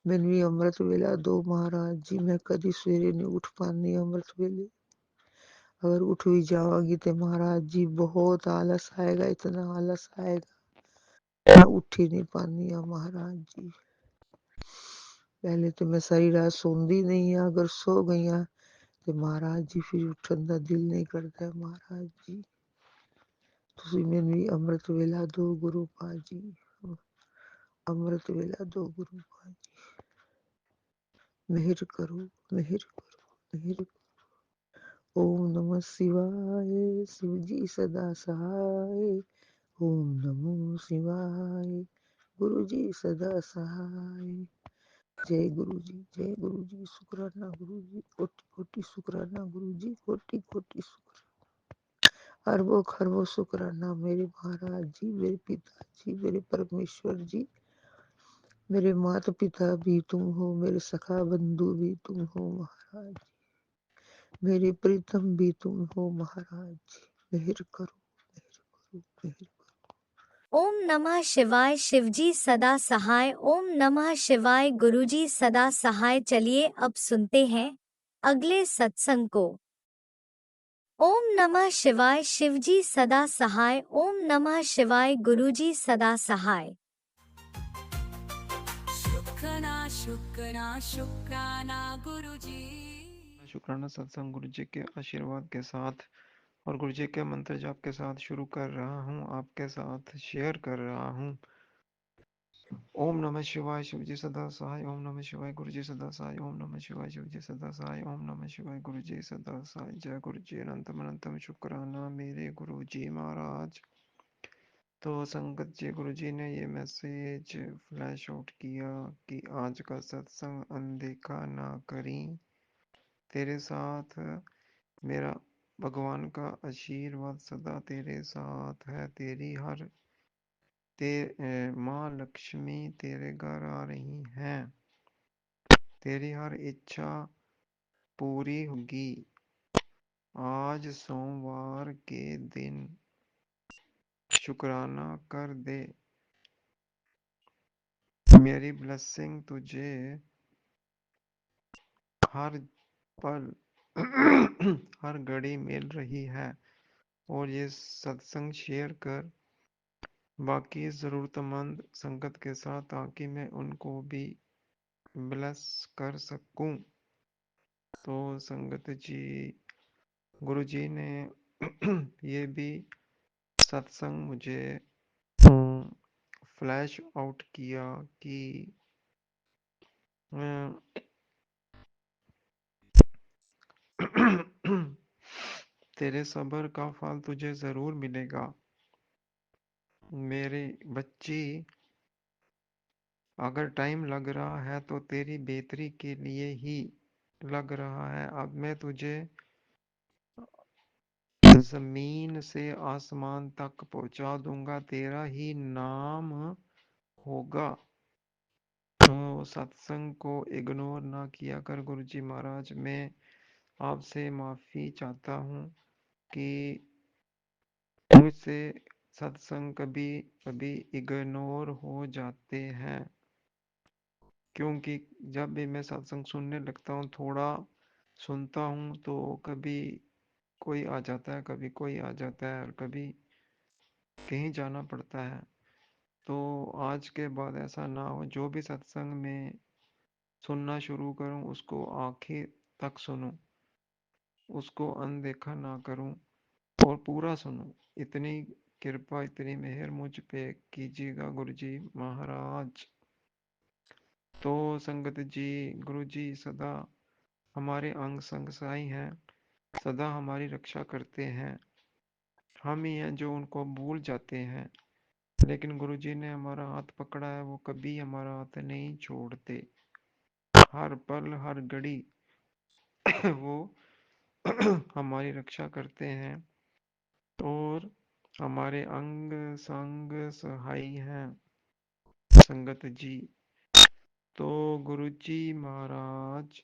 ਮੈਨੂੰ ਵੀ ਅੰਮ੍ਰਿਤ ਵੇਲਾ ਦੋ महाराज जी, मैं कदी सवेरे नहीं उठ पानी अमृत वेले। अगर उठ भी जावांगी तो महाराज जी बहुत आलस आएगा, इतना आलस आएगा, मैं उठ ही नहीं पानी महाराज जी। पहले तो मैं सारी रात सोंदी नहीं है, अगर सो गई तो महाराज जी फिर उठन का दिल नहीं करता है महाराज जी। तुसी मैनू भी अमृत वेला दो गुरु पाजी, अमृत वेला दो गुरु पाजी। मेहर करो, मेहर करो, मेहर करो। ओम नमः शिवाय, शिव जी सदा सहाय। ओम नमो शिवाय, गुरु जी सदा सहाय। जय गुरु जी, जय गुरु जी। शुक्राना गुरु जी, कोटि कोटि शुक्राना गुरु जी, कोटि कोटि शुक्राना, अरबों खरबों शुक्राना मेरे महाराज जी, मेरे पिताजी, मेरे परमेश्वर जी। मेरे माता पिता भी तुम हो, मेरे सखा बंधु भी तुम हो महाराज जी, मेरे प्रीतम भी तुम हो महाराज जी। मेहर करो, मेहर करो, मेहर करो। ओम नमः शिवाय, शिवजी सदा सहाय। ओम नमः शिवाय, गुरुजी सदा सहाय। चलिए अब सुनते हैं अगले सत्संग को। ओम नमः शिवाय, शिवजी सदा सहाय। ओम नमः शिवाय, गुरुजी सदा सहाय। शुक्राना शुक्राना शुक्राना गुरुजी। शुक्राना सत्संग गुरु जी के आशीर्वाद के साथ और गुरु जी के मंत्र जाप के साथ शुरू कर रहा हूँ, आपके साथ शेयर कर रहा हूँ। ओम नमः शिवाय, शिवजी सदा सहाय। ओम नमः शिवाय, गुरुजी सदा सहाय। ओम नमः शिवाय, शिवजी सदा सहाय। ओम नमः शिवाय, गुरुजी सदा सहाय। जय गुरु जी, अनंतम अनंतम शुक्राना मेरे गुरु जी महाराज। तो संगत जी, गुरु जी ने ये मैसेज फ्लैश आउट किया कि आज का सत्संग अनदेखा ना करें, तेरे साथ मेरा भगवान का आशीर्वाद सदा तेरे साथ है। माँ लक्ष्मी तेरे घर आ रही हैं, तेरी हर इच्छा पूरी होगी। आज सोमवार के दिन शुक्राना कर दे। मेरी ब्लेसिंग तुझे हर पल हर घड़ी मिल रही है। और ये सत्संग शेयर कर बाकी ज़रूरतमंद संगत के साथ, ताकि मैं उनको भी ब्लेस कर सकूं। तो संगत जी, गुरु जी ने ये भी सत्संग मुझे फ्लैश आउट किया कि तेरे सब्र का फल तुझे ज़रूर मिलेगा। मेरी बच्ची, अगर टाइम लग रहा है तो तेरी बेहतरी के लिए ही लग रहा है। अब मैं तुझे जमीन से आसमान तक पहुंचा दूंगा, तेरा ही नाम होगा। तो सत्संग को इग्नोर ना किया कर गुरुजी महाराज। मैं आपसे माफ़ी चाहता हूँ कि मुझसे सत्संग कभी कभी इग्नोर हो जाते हैं, क्योंकि जब भी मैं सत्संग सुनने लगता हूँ, थोड़ा सुनता हूँ, तो कभी कोई आ जाता है, कभी कोई आ जाता है, और कभी कहीं जाना पड़ता है। तो आज के बाद ऐसा ना हो, जो भी सत्संग में सुनना शुरू करूं उसको आखिर तक सुनूं, उसको अनदेखा ना करूं और पूरा सुनूं। इतनी कृपा, इतनी मेहर मुझ पे कीजिएगा गुरुजी महाराज। तो संगत जी, गुरुजी सदा हमारे अंग संग साई हैं, सदा हमारी रक्षा करते हैं। हम ही हैं जो उनको भूल जाते हैं, लेकिन गुरुजी ने हमारा हाथ पकड़ा है, वो कभी हमारा हाथ नहीं छोड़ते। हर पल हर घड़ी वो हमारी रक्षा करते हैं और हमारे अंग संग सहाई हैं संगत जी। तो गुरुजी महाराज,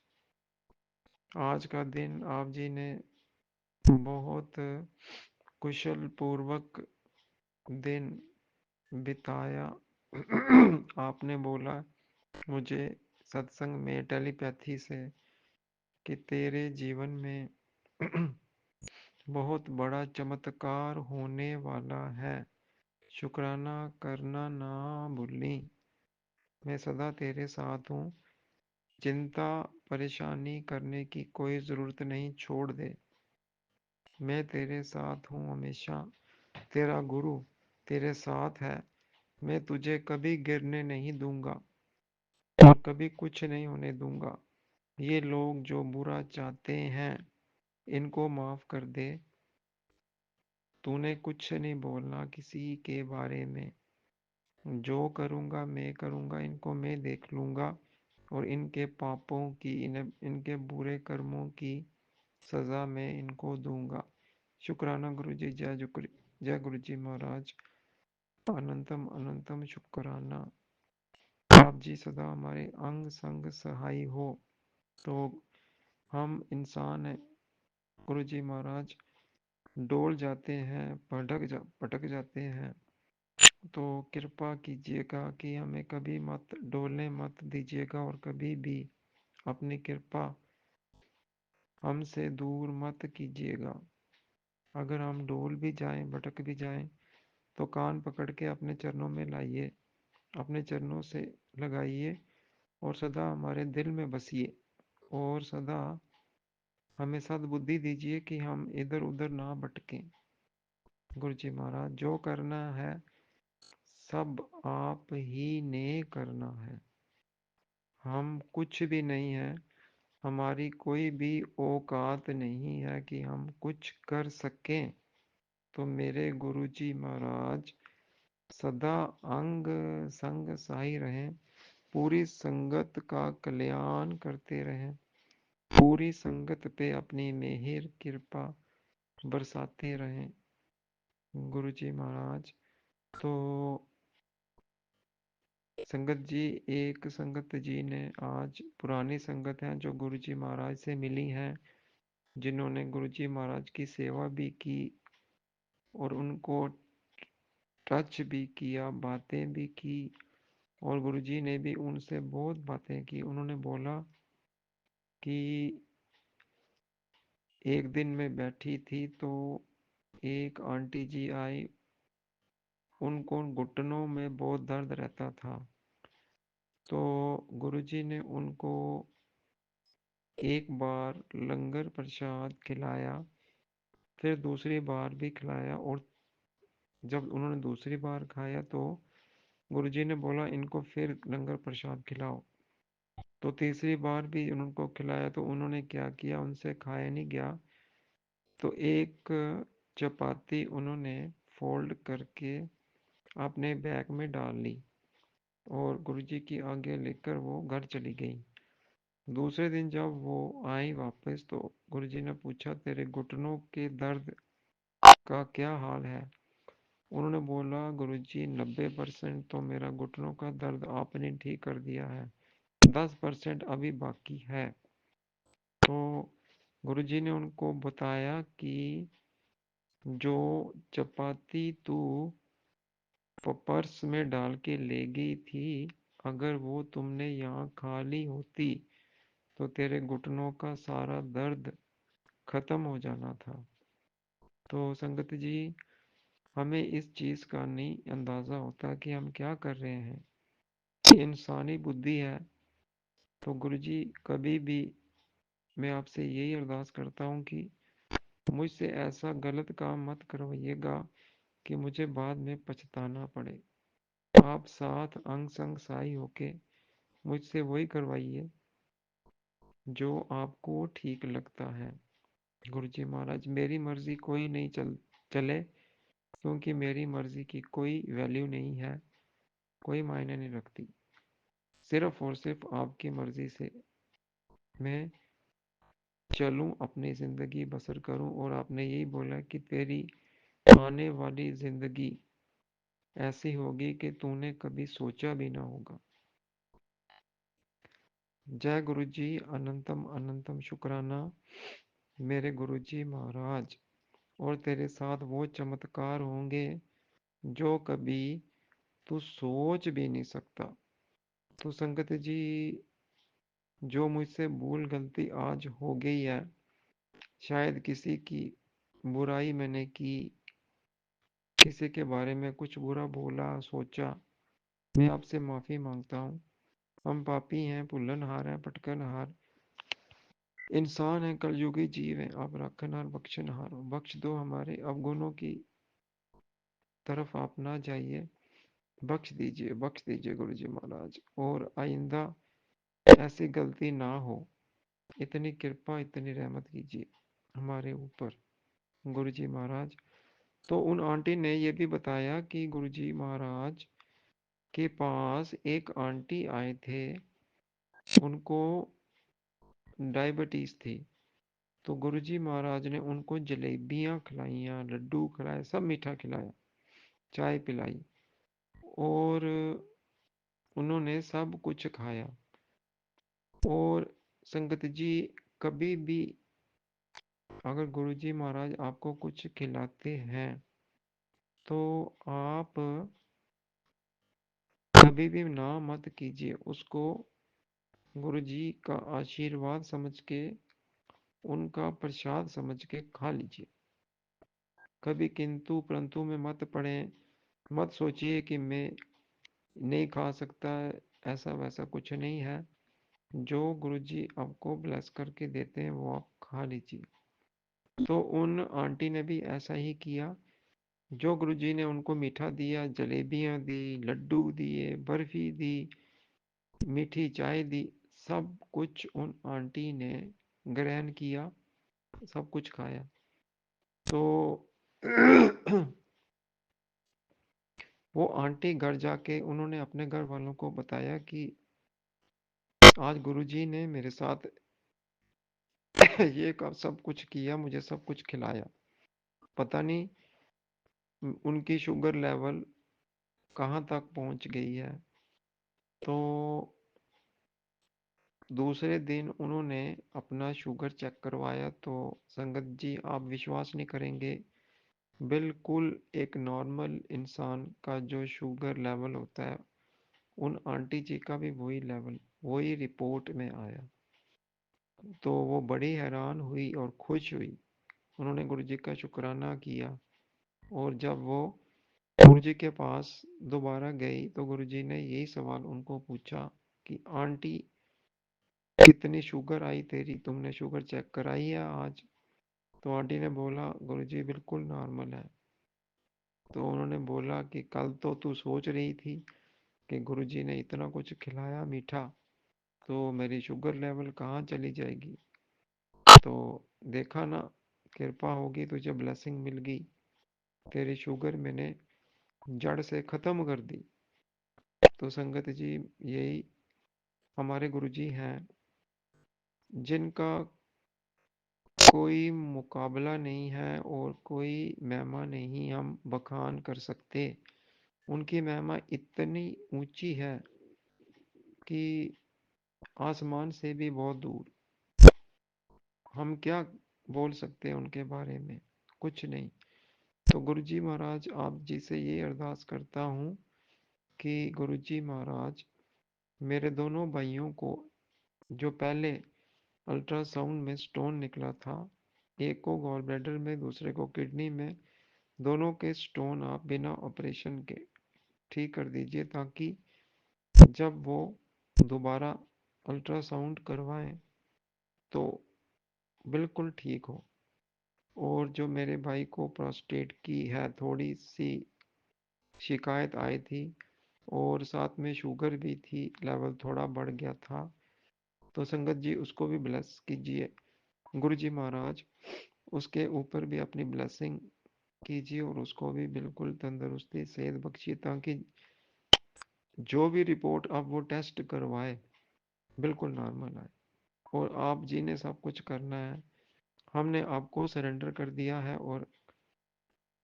आज का दिन आप जी ने बहुत कुशल पूर्वक दिन बिताया। आपने बोला मुझे सत्संग में टेलीपैथी से कि तेरे जीवन में बहुत बड़ा चमत्कार होने वाला है, शुक्राना करना ना भूलनी। मैं सदा तेरे साथ हूँ, चिंता परेशानी करने की कोई ज़रूरत नहीं, छोड़ दे। मैं तेरे साथ हूँ हमेशा, तेरा गुरु तेरे साथ है। मैं तुझे कभी गिरने नहीं दूंगा और कभी कुछ नहीं होने दूंगा। ये लोग जो बुरा चाहते हैं, इनको माफ़ कर दे। तूने कुछ नहीं बोलना किसी के बारे में। जो करूँगा मैं करूँगा, इनको मैं देख लूँगा और इनके पापों की, इनके बुरे कर्मों की सज़ा मैं इनको दूंगा। शुक्राना गुरु जी। जय गुरु जी महाराज। अनंतम अनंतम शुक्राना। आप जी सदा हमारे अंग संग सहाय हो। तो हम इंसान हैं गुरु जी महाराज, डोल जाते हैं, भटक जाते हैं। तो कृपा कीजिएगा कि हमें कभी मत डोलने मत दीजिएगा और कभी भी अपनी कृपा हमसे दूर मत कीजिएगा। अगर हम डोल भी जाएं, भटक भी जाएं, तो कान पकड़ के अपने चरणों में लाइए, अपने चरणों से लगाइए और सदा हमारे दिल में बसिए। और सदा हमें सद्बुद्धि दीजिए कि हम इधर उधर ना भटकें। गुरु जी महाराज, जो करना है सब आप ही ने करना है। हम कुछ भी नहीं है, हमारी कोई भी औकात नहीं है कि हम कुछ कर सकें। तो मेरे गुरु जी महाराज सदा अंग संग साई रहें, पूरी संगत का कल्याण करते रहें, पूरी संगत पे अपनी मेहर कृपा बरसाते रहें गुरु जी महाराज। तो संगत जी, एक संगत जी ने आज पुरानी संगत हैं जो गुरुजी महाराज से मिली हैं, जिन्होंने गुरुजी महाराज की सेवा भी की और उनको टच भी किया, बातें भी की, और गुरुजी ने भी उनसे बहुत बातें की। उन्होंने बोला कि एक दिन मैं बैठी थी तो एक आंटी जी आई, उनको घुटनों में बहुत दर्द रहता था, तो गुरुजी ने उनको एक बार लंगर प्रसाद खिलाया, फिर दूसरी बार भी खिलाया, और जब उन्होंने दूसरी बार खाया तो गुरुजी ने बोला इनको फिर लंगर प्रसाद खिलाओ। तो तीसरी बार भी उनको खिलाया तो उन्होंने क्या किया, उनसे खाया नहीं गया, तो एक चपाती उन्होंने फोल्ड करके अपने बैग में डाल ली और गुरुजी की आगे लेकर वो घर चली गई। दूसरे दिन जब वो आई वापस तो गुरुजी ने पूछा तेरे घुटनों के दर्द का क्या हाल है। उन्होंने बोला गुरुजी 90% तो मेरा घुटनों का दर्द आपने ठीक कर दिया है, 10% अभी बाकी है। तो गुरुजी ने उनको बताया कि जो चपाती तू पर्स में डाल के ले गई थी, अगर वो तुमने यहाँ खा ली होती तो तेरे घुटनों का सारा दर्द खत्म हो जाना था। तो संगत जी, हमें इस चीज़ का नहीं अंदाज़ा होता कि हम क्या कर रहे हैं। ये इंसानी बुद्धि है। तो गुरुजी, कभी भी मैं आपसे यही अरदास करता हूँ कि मुझसे ऐसा गलत काम मत करवाइएगा कि मुझे बाद में पछताना पड़े। आप साथ अंग संग साई होके मुझसे वही करवाइए जो आपको ठीक लगता है। गुरुजी महाराज, मेरी मर्जी कोई नहीं चले, क्योंकि मेरी मर्जी की कोई वैल्यू नहीं है, कोई मायने नहीं रखती। सिर्फ और सिर्फ आपकी मर्जी से मैं चलूं, अपनी जिंदगी बसर करूं, और आपने यही बोला कि तेरी आने वाली जिंदगी ऐसी होगी कि तूने कभी सोचा भी ना होगा। जय गुरुजी, अनंतम अनंतम शुक्राना मेरे गुरुजी महाराज, और तेरे साथ वो चमत्कार होंगे जो कभी तू सोच भी नहीं सकता। तो संगत जी, जो मुझसे भूल गलती आज हो गई है, शायद किसी की बुराई मैंने की, किसी के बारे में कुछ बुरा बोला सोचा, मैं आपसे माफ़ी मांगता हूँ। हम पापी हैं, भुल्लनहार हैं, भटकनहार इंसान हैं, कलयुगी जीव हैं। आप रखनहार बख्शनहार हो, बख्श दो हमारे अवगुणों की तरफ आप ना जाइए, बख्श दीजिए गुरु जी महाराज, और आइंदा ऐसी गलती ना हो। इतनी कृपा, इतनी रहमत कीजिए हमारे ऊपर गुरु जी महाराज। तो उन आंटी ने ये भी बताया कि गुरु जी महाराज के पास एक आंटी आए थे, उनको डायबिटीज थी, तो गुरुजी महाराज ने उनको जलेबियां खिलाइयाँ, लड्डू खिलाए, सब मीठा खिलाया, चाय पिलाई, और उन्होंने सब कुछ खाया। और संगत जी, कभी भी अगर गुरुजी महाराज आपको कुछ खिलाते हैं तो आप कभी भी ना मत कीजिए, उसको गुरुजी का आशीर्वाद समझ के, उनका प्रसाद समझ के खा लीजिए। कभी किंतु परंतु में मत पड़े, मत सोचिए कि मैं नहीं खा सकता, ऐसा वैसा कुछ नहीं है। जो गुरुजी आपको ब्लेस करके देते हैं वो आप खा लीजिए। तो उन आंटी ने भी ऐसा ही किया, जो गुरुजी ने उनको मीठा दिया, जलेबियां दी, लड्डू दिए, बर्फी दी, मीठी चाय दी, सब कुछ उन आंटी ने ग्रहण किया, सब कुछ खाया। तो वो आंटी घर जाके उन्होंने अपने घर वालों को बताया कि आज गुरुजी ने मेरे साथ ये सब कुछ किया, मुझे सब कुछ खिलाया। पता नहीं उनकी शुगर लेवल कहाँ तक पहुंच गई है, तो दूसरे दिन उन्होंने अपना शुगर चेक करवाया तो संगत जी आप विश्वास नहीं करेंगे, बिल्कुल एक नॉर्मल इंसान का जो शुगर लेवल होता है उन आंटी जी का भी वही लेवल, वही रिपोर्ट में आया। तो वो बड़ी हैरान हुई और खुश हुई, उन्होंने गुरु जी का शुक्राना किया। और जब वो गुरु जी के पास दोबारा गई तो गुरु जी ने यही सवाल उनको पूछा कि आंटी कितनी शुगर आई तेरी, तुमने शुगर चेक कराई है आज? तो आंटी ने बोला गुरुजी बिल्कुल नॉर्मल है। तो उन्होंने बोला कि कल तो तू सोच रही थी कि गुरुजी ने इतना कुछ खिलाया मीठा, तो मेरी शुगर लेवल कहाँ चली जाएगी। तो देखा ना, कृपा होगी तुझे ब्लेसिंग मिल गई, तेरी शुगर मैंने जड़ से खत्म कर दी। तो संगत जी यही हमारे गुरुजी हैं जिनका कोई मुकाबला नहीं है और कोई महिमा नहीं हम बखान कर सकते। उनकी महिमा इतनी ऊंची है कि आसमान से भी बहुत दूर। हम क्या बोल सकते हैं उनके बारे में, कुछ नहीं। तो गुरुजी महाराज आप जी से ये अरदास करता हूँ कि गुरुजी महाराज मेरे दोनों भाइयों को, जो पहले अल्ट्रासाउंड में स्टोन निकला था, एक को गॉल ब्लैडर में, दूसरे को किडनी में, दोनों के स्टोन आप बिना ऑपरेशन के ठीक कर दीजिए, ताकि जब वो दोबारा अल्ट्रासाउंड करवाएं तो बिल्कुल ठीक हो। और जो मेरे भाई को प्रोस्टेट की है थोड़ी सी शिकायत आई थी और साथ में शुगर भी थी, लेवल थोड़ा बढ़ गया था, तो संगत जी उसको भी ब्लेस कीजिए गुरु जी महाराज, उसके ऊपर भी अपनी ब्लेसिंग कीजिए और उसको भी बिल्कुल तंदुरुस्ती सेहत बख्शिए, ताकि जो भी रिपोर्ट आप वो टेस्ट करवाए बिल्कुल नॉर्मल आए। और आप जी ने सब कुछ करना है, हमने आपको सरेंडर कर दिया है और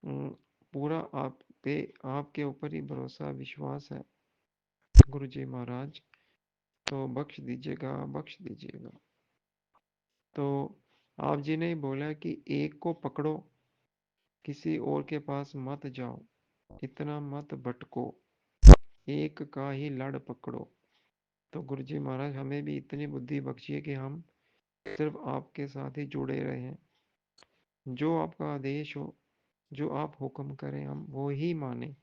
पूरा आप पे, आपके ऊपर ही भरोसा विश्वास है गुरु जी महाराज। तो बख्श दीजिएगा, बख्श दीजिएगा। तो आप जी ने बोला कि एक को पकड़ो, किसी और के पास मत जाओ, इतना मत भटको, एक का ही लड़ पकड़ो। तो गुरु जी महाराज हमें भी इतनी बुद्धि बख्शिए कि हम सिर्फ आपके साथ ही जुड़े रहें, जो आपका आदेश हो, जो आप हुक्म करें हम वो ही माने,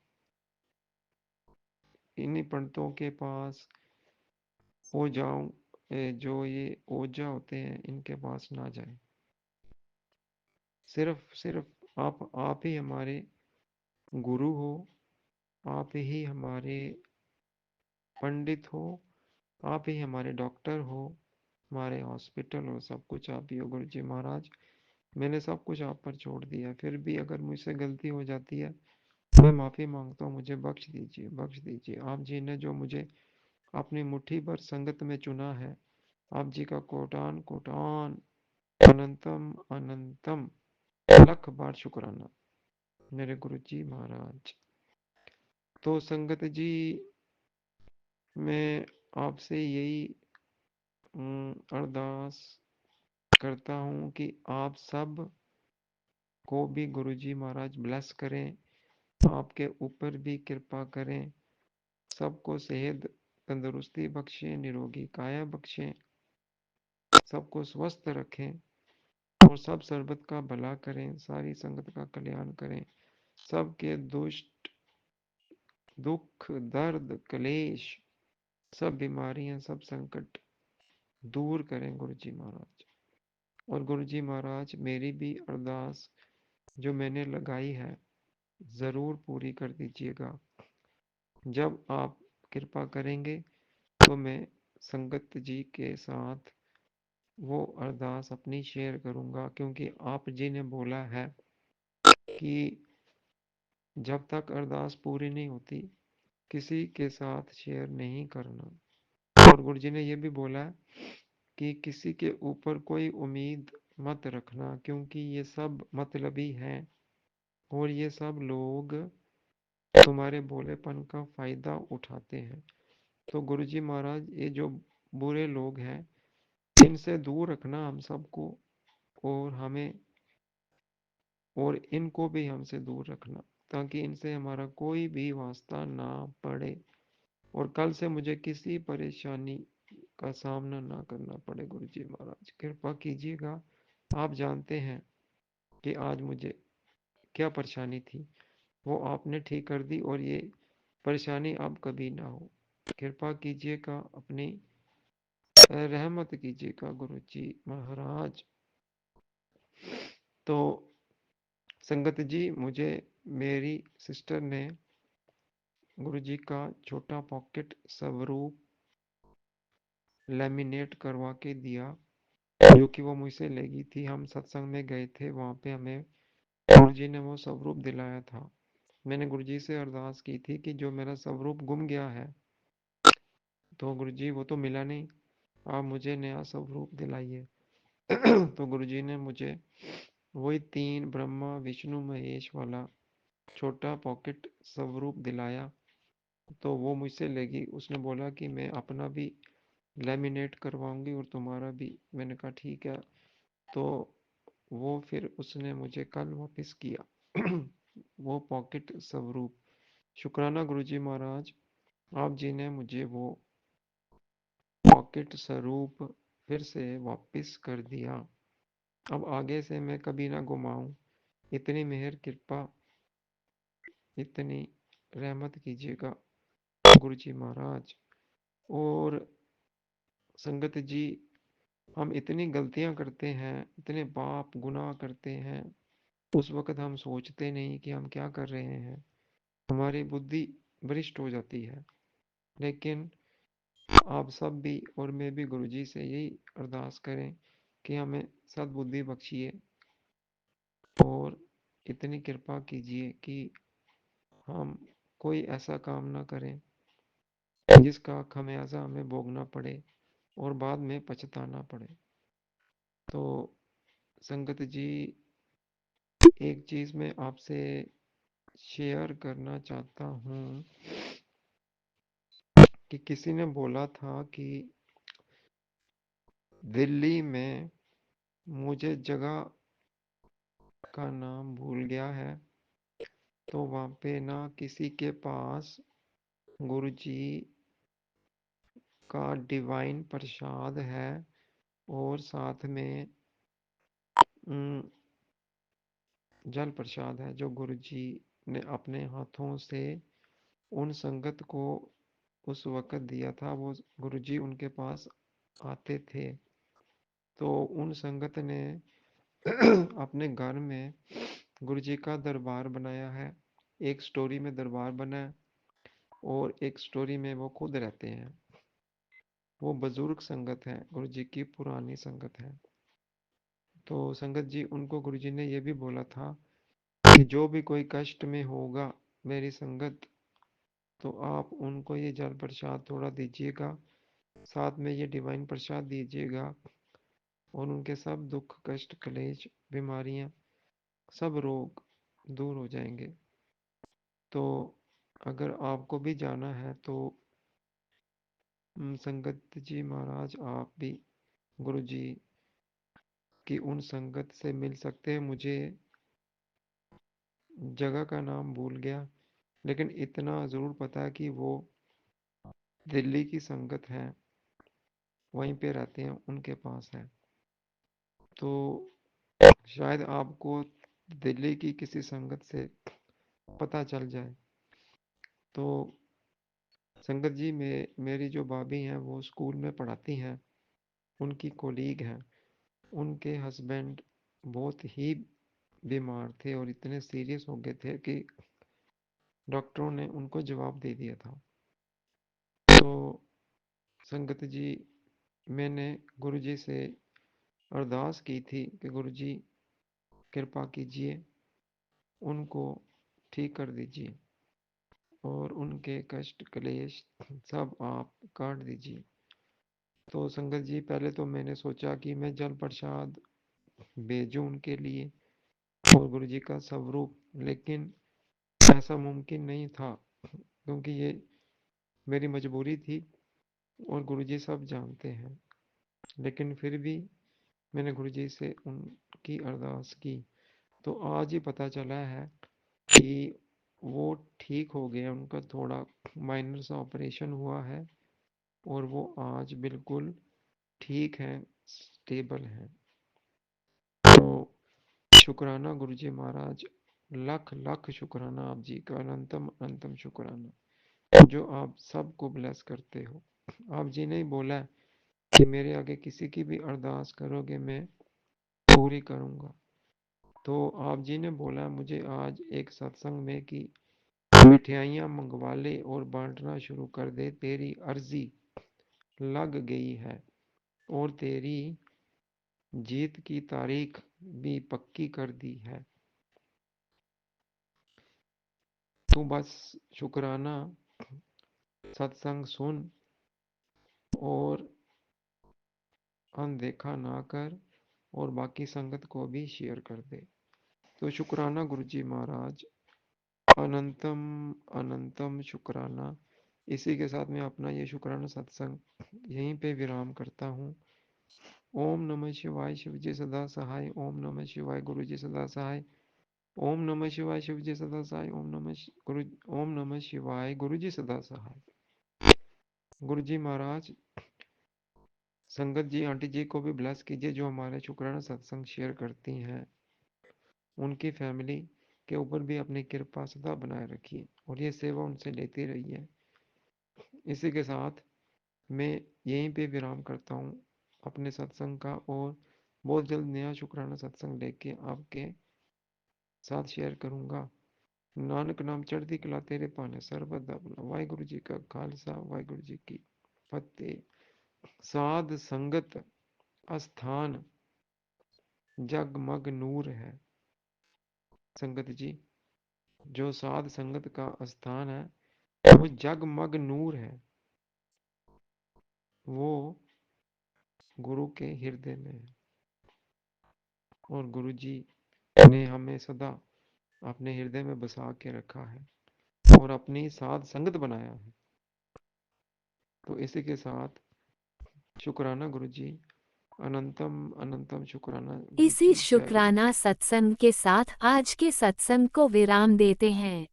इन्हीं पंडितों के पास हो जाऊं, जो ये ओझा होते हैं इनके पास ना जाए। सिर्फ सिर्फ आप ही हमारे गुरु हो, आप ही हमारे पंडित हो, आप ही हमारे डॉक्टर हो, हमारे हॉस्पिटल हो, सब कुछ आप ही हो गुरु जी महाराज। मैंने सब कुछ आप पर छोड़ दिया, फिर भी अगर मुझसे गलती हो जाती है मैं माफ़ी मांगता हूँ, मुझे बख्श दीजिए, बख्श दीजिए। आप जी ने जो मुझे अपनी मुट्ठी भर संगत में चुना है, आप जी का कोटान कोटान अनंतम अनंतम लख बार शुक्राना मेरे गुरु जी महाराज। तो संगत जी मैं आपसे यही अरदास करता हूँ कि आप सब को भी गुरु जी महाराज ब्लेस करें, आपके ऊपर भी कृपा करें, सबको सेहत तंदुरुस्ती बख्शें, निरोगी काया बख्शें, सबको स्वस्थ रखें और सब सर्बत का भला करें, सारी संगत का कल्याण करें, सबके दुष्ट दुख दर्द क्लेश सब बीमारियां सब संकट दूर करें गुरु जी महाराज। और गुरु जी महाराज मेरी भी अरदास जो मैंने लगाई है ज़रूर पूरी कर दीजिएगा। जब आप कृपा करेंगे तो मैं संगत जी के साथ वो अरदास अपनी शेयर करूंगा, क्योंकि आप जी ने बोला है कि जब तक अरदास पूरी नहीं होती किसी के साथ शेयर नहीं करना। और गुरु जी ने यह भी बोला है कि किसी के ऊपर कोई उम्मीद मत रखना, क्योंकि ये सब मतलबी हैं और ये सब लोग तुम्हारे भोलेपन का फायदा उठाते हैं। तो गुरुजी महाराज, ये जो बुरे लोग हैं इनसे दूर रखना हम सबको, और हमें और इनको भी हमसे दूर रखना, ताकि इनसे हमारा कोई भी वास्ता ना पड़े और कल से मुझे किसी परेशानी का सामना ना करना पड़े। गुरुजी महाराज कृपा कीजिएगा। आप जानते हैं कि आज मुझे क्या परेशानी थी, वो आपने ठीक कर दी और ये परेशानी अब कभी ना हो। कृपा कीजिएगा, अपनी रहमत कीजिएगा गुरुजी महाराज। तो संगत जी, मुझे मेरी सिस्टर ने गुरुजी का छोटा पॉकेट स्वरूप लेमिनेट करवा के दिया, जो कि वो मुझसे ले गई थी। हम सत्संग में गए थे, वहाँ पे हमें गुरुजी ने वो स्वरूप दिलाया था। मैंने गुरुजी से अरदास की थी कि जो मेरा स्वरूप गुम गया है, तो गुरुजी वो तो मिला नहीं, आप मुझे नया स्वरूप दिलाइए। तो गुरुजी ने मुझे वही 3 ब्रह्मा विष्णु महेश वाला छोटा पॉकेट स्वरूप दिलाया। तो वो मुझसे लेगी, उसने बोला कि मैं अपना भी लेमिनेट करवाऊंगी और तुम्हारा भी। मैंने कहा ठीक है। तो वो फिर उसने मुझे कल वापस किया वो पॉकेट स्वरूप। शुक्राना गुरुजी महाराज, आप जी ने मुझे वो पॉकेट स्वरूप फिर से वापस कर दिया। अब आगे से मैं कभी ना घुमाऊं। इतनी मेहर कृपा, इतनी रहमत कीजिएगा गुरुजी महाराज। और संगत जी, हम इतनी गलतियां करते हैं, इतने पाप गुनाह करते हैं, उस वक्त हम सोचते नहीं कि हम क्या कर रहे हैं। हमारी बुद्धि भ्रष्ट हो जाती है। लेकिन आप सब भी और मैं भी गुरुजी से यही अरदास करें कि हमें सद्बुद्धि बख्शिए और इतनी कृपा कीजिए कि हम कोई ऐसा काम ना करें जिसका खमियाजा हमें भोगना पड़े और बाद में पछताना पड़े। तो संगत जी, एक चीज़ मैं आपसे शेयर करना चाहता हूँ कि किसी ने बोला था कि दिल्ली में, मुझे जगह का नाम भूल गया है, तो वहाँ पे ना किसी के पास गुरुजी का डिवाइन प्रसाद है और साथ में जल प्रसाद है, जो गुरुजी ने अपने हाथों से उन संगत को उस वक़्त दिया था। वो गुरुजी उनके पास आते थे, तो उन संगत ने अपने घर में गुरुजी का दरबार बनाया है। एक स्टोरी में दरबार बना है और एक स्टोरी में वो खुद रहते हैं। वो बुजुर्ग संगत है, गुरुजी की पुरानी संगत है। तो संगत जी, उनको गुरुजी ने ये भी बोला था कि जो भी कोई कष्ट में होगा मेरी संगत, तो आप उनको ये जल प्रसाद थोड़ा दीजिएगा, साथ में ये डिवाइन प्रसाद दीजिएगा, और उनके सब दुख कष्ट क्लेश बीमारियां सब रोग दूर हो जाएंगे। तो अगर आपको भी जाना है तो संगत जी महाराज, आप भी गुरु जी की उन संगत से मिल सकते हैं। मुझे जगह का नाम भूल गया, लेकिन इतना ज़रूर पता है कि वो दिल्ली की संगत है, वहीं पे रहते हैं, उनके पास है। तो शायद आपको दिल्ली की किसी संगत से पता चल जाए। तो संगत जी, मेरी जो भाभी हैं वो स्कूल में पढ़ाती हैं, उनकी कोलीग हैं। उनके हस्बैंड बहुत ही बीमार थे और इतने सीरियस हो गए थे कि डॉक्टरों ने उनको जवाब दे दिया था। तो संगत जी, मैंने गुरुजी से अरदास की थी कि गुरुजी कृपा कीजिए, उनको ठीक कर दीजिए और उनके कष्ट क्लेश सब आप काट दीजिए। तो संगत जी, पहले तो मैंने सोचा कि मैं जल प्रसाद भेजूं उनके लिए और गुरुजी का स्वरूप, लेकिन ऐसा मुमकिन नहीं था, क्योंकि ये मेरी मजबूरी थी और गुरुजी सब जानते हैं, लेकिन फिर भी मैंने गुरुजी से उनकी अरदास की। तो आज ही पता चला है कि वो ठीक हो गए, उनका थोड़ा माइनर सा ऑपरेशन हुआ है और वो आज बिल्कुल ठीक हैं, स्टेबल हैं। तो शुक्राना गुरुजी महाराज, लख लख शुक्राना आप जी का, अनंतम अनंतम शुक्राना जो आप सबको ब्लेस करते हो। आप जी ने ही बोला है कि मेरे आगे किसी की भी अरदास करोगे मैं पूरी करूँगा। तो आप जी ने बोला मुझे आज एक सत्संग में कि मिठाइयाँ मंगवा ले और बांटना शुरू कर दे, तेरी अर्जी लग गई है और तेरी जीत की तारीख भी पक्की कर दी है। तू बस शुक्राना सत्संग सुन और अनदेखा ना कर और बाकी संगत को भी शेयर कर दे। तो शुक्राना गुरुजी महाराज, अनंतम अनंतम शुक्राना। इसी के साथ मैं अपना ये शुक्राना सत्संग यहीं पे विराम करता हूँ। ओम नमः शिवाय, शिवजी सदा सहाय। ओम नमः शिवाय, गुरुजी सदा सहाय। ओम नमः शिवाय, शिवजी सदा सहाय। ओम नमः शिवाय, गुरुजी सदा सहाय। गुरुजी महाराज, संगत जी, आंटी जी को भी ब्लेस कीजिए जो हमारे शुक्राना सत्संग शेयर करती हैं। उनकी फैमिली के ऊपर भी अपनी कृपा सदा बनाए रखिए और ये सेवा उनसे लेती रहिए। इसी के साथ मैं यहीं पे विराम करता हूँ अपने सत्संग का, और बहुत जल्द नया शुक्राना सत्संग लेके आपके साथ शेयर करूँगा। नानक नाम चढ़ती कला तेरे पाने सर्वदा भला। वाहिगुरु जी का खालसा, वाहिगुरु जी की फतेह। साध संगत अस्थान जगमग नूर है। संगत जी, जो साध संगत का स्थान है वो जगमग नूर है, वो गुरु के हृदय में है और गुरु जी ने हमें सदा अपने हृदय में बसा के रखा है और अपनी साध संगत बनाया है। तो इसी के साथ शुक्राना गुरु जी, अनंतम अनंतम शुक्राना गुरु इसी जी। जय गुरु। शुक्राना सत्संग के साथ आज के सत्संग को विराम देते हैं।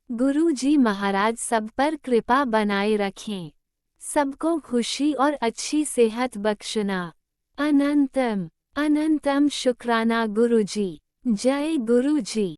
गुरु जी महाराज सब पर कृपा बनाए रखें, सबको खुशी और अच्छी सेहत बख्शना। अनंतम अनंतम शुक्राना गुरु जी। जय गुरु जी।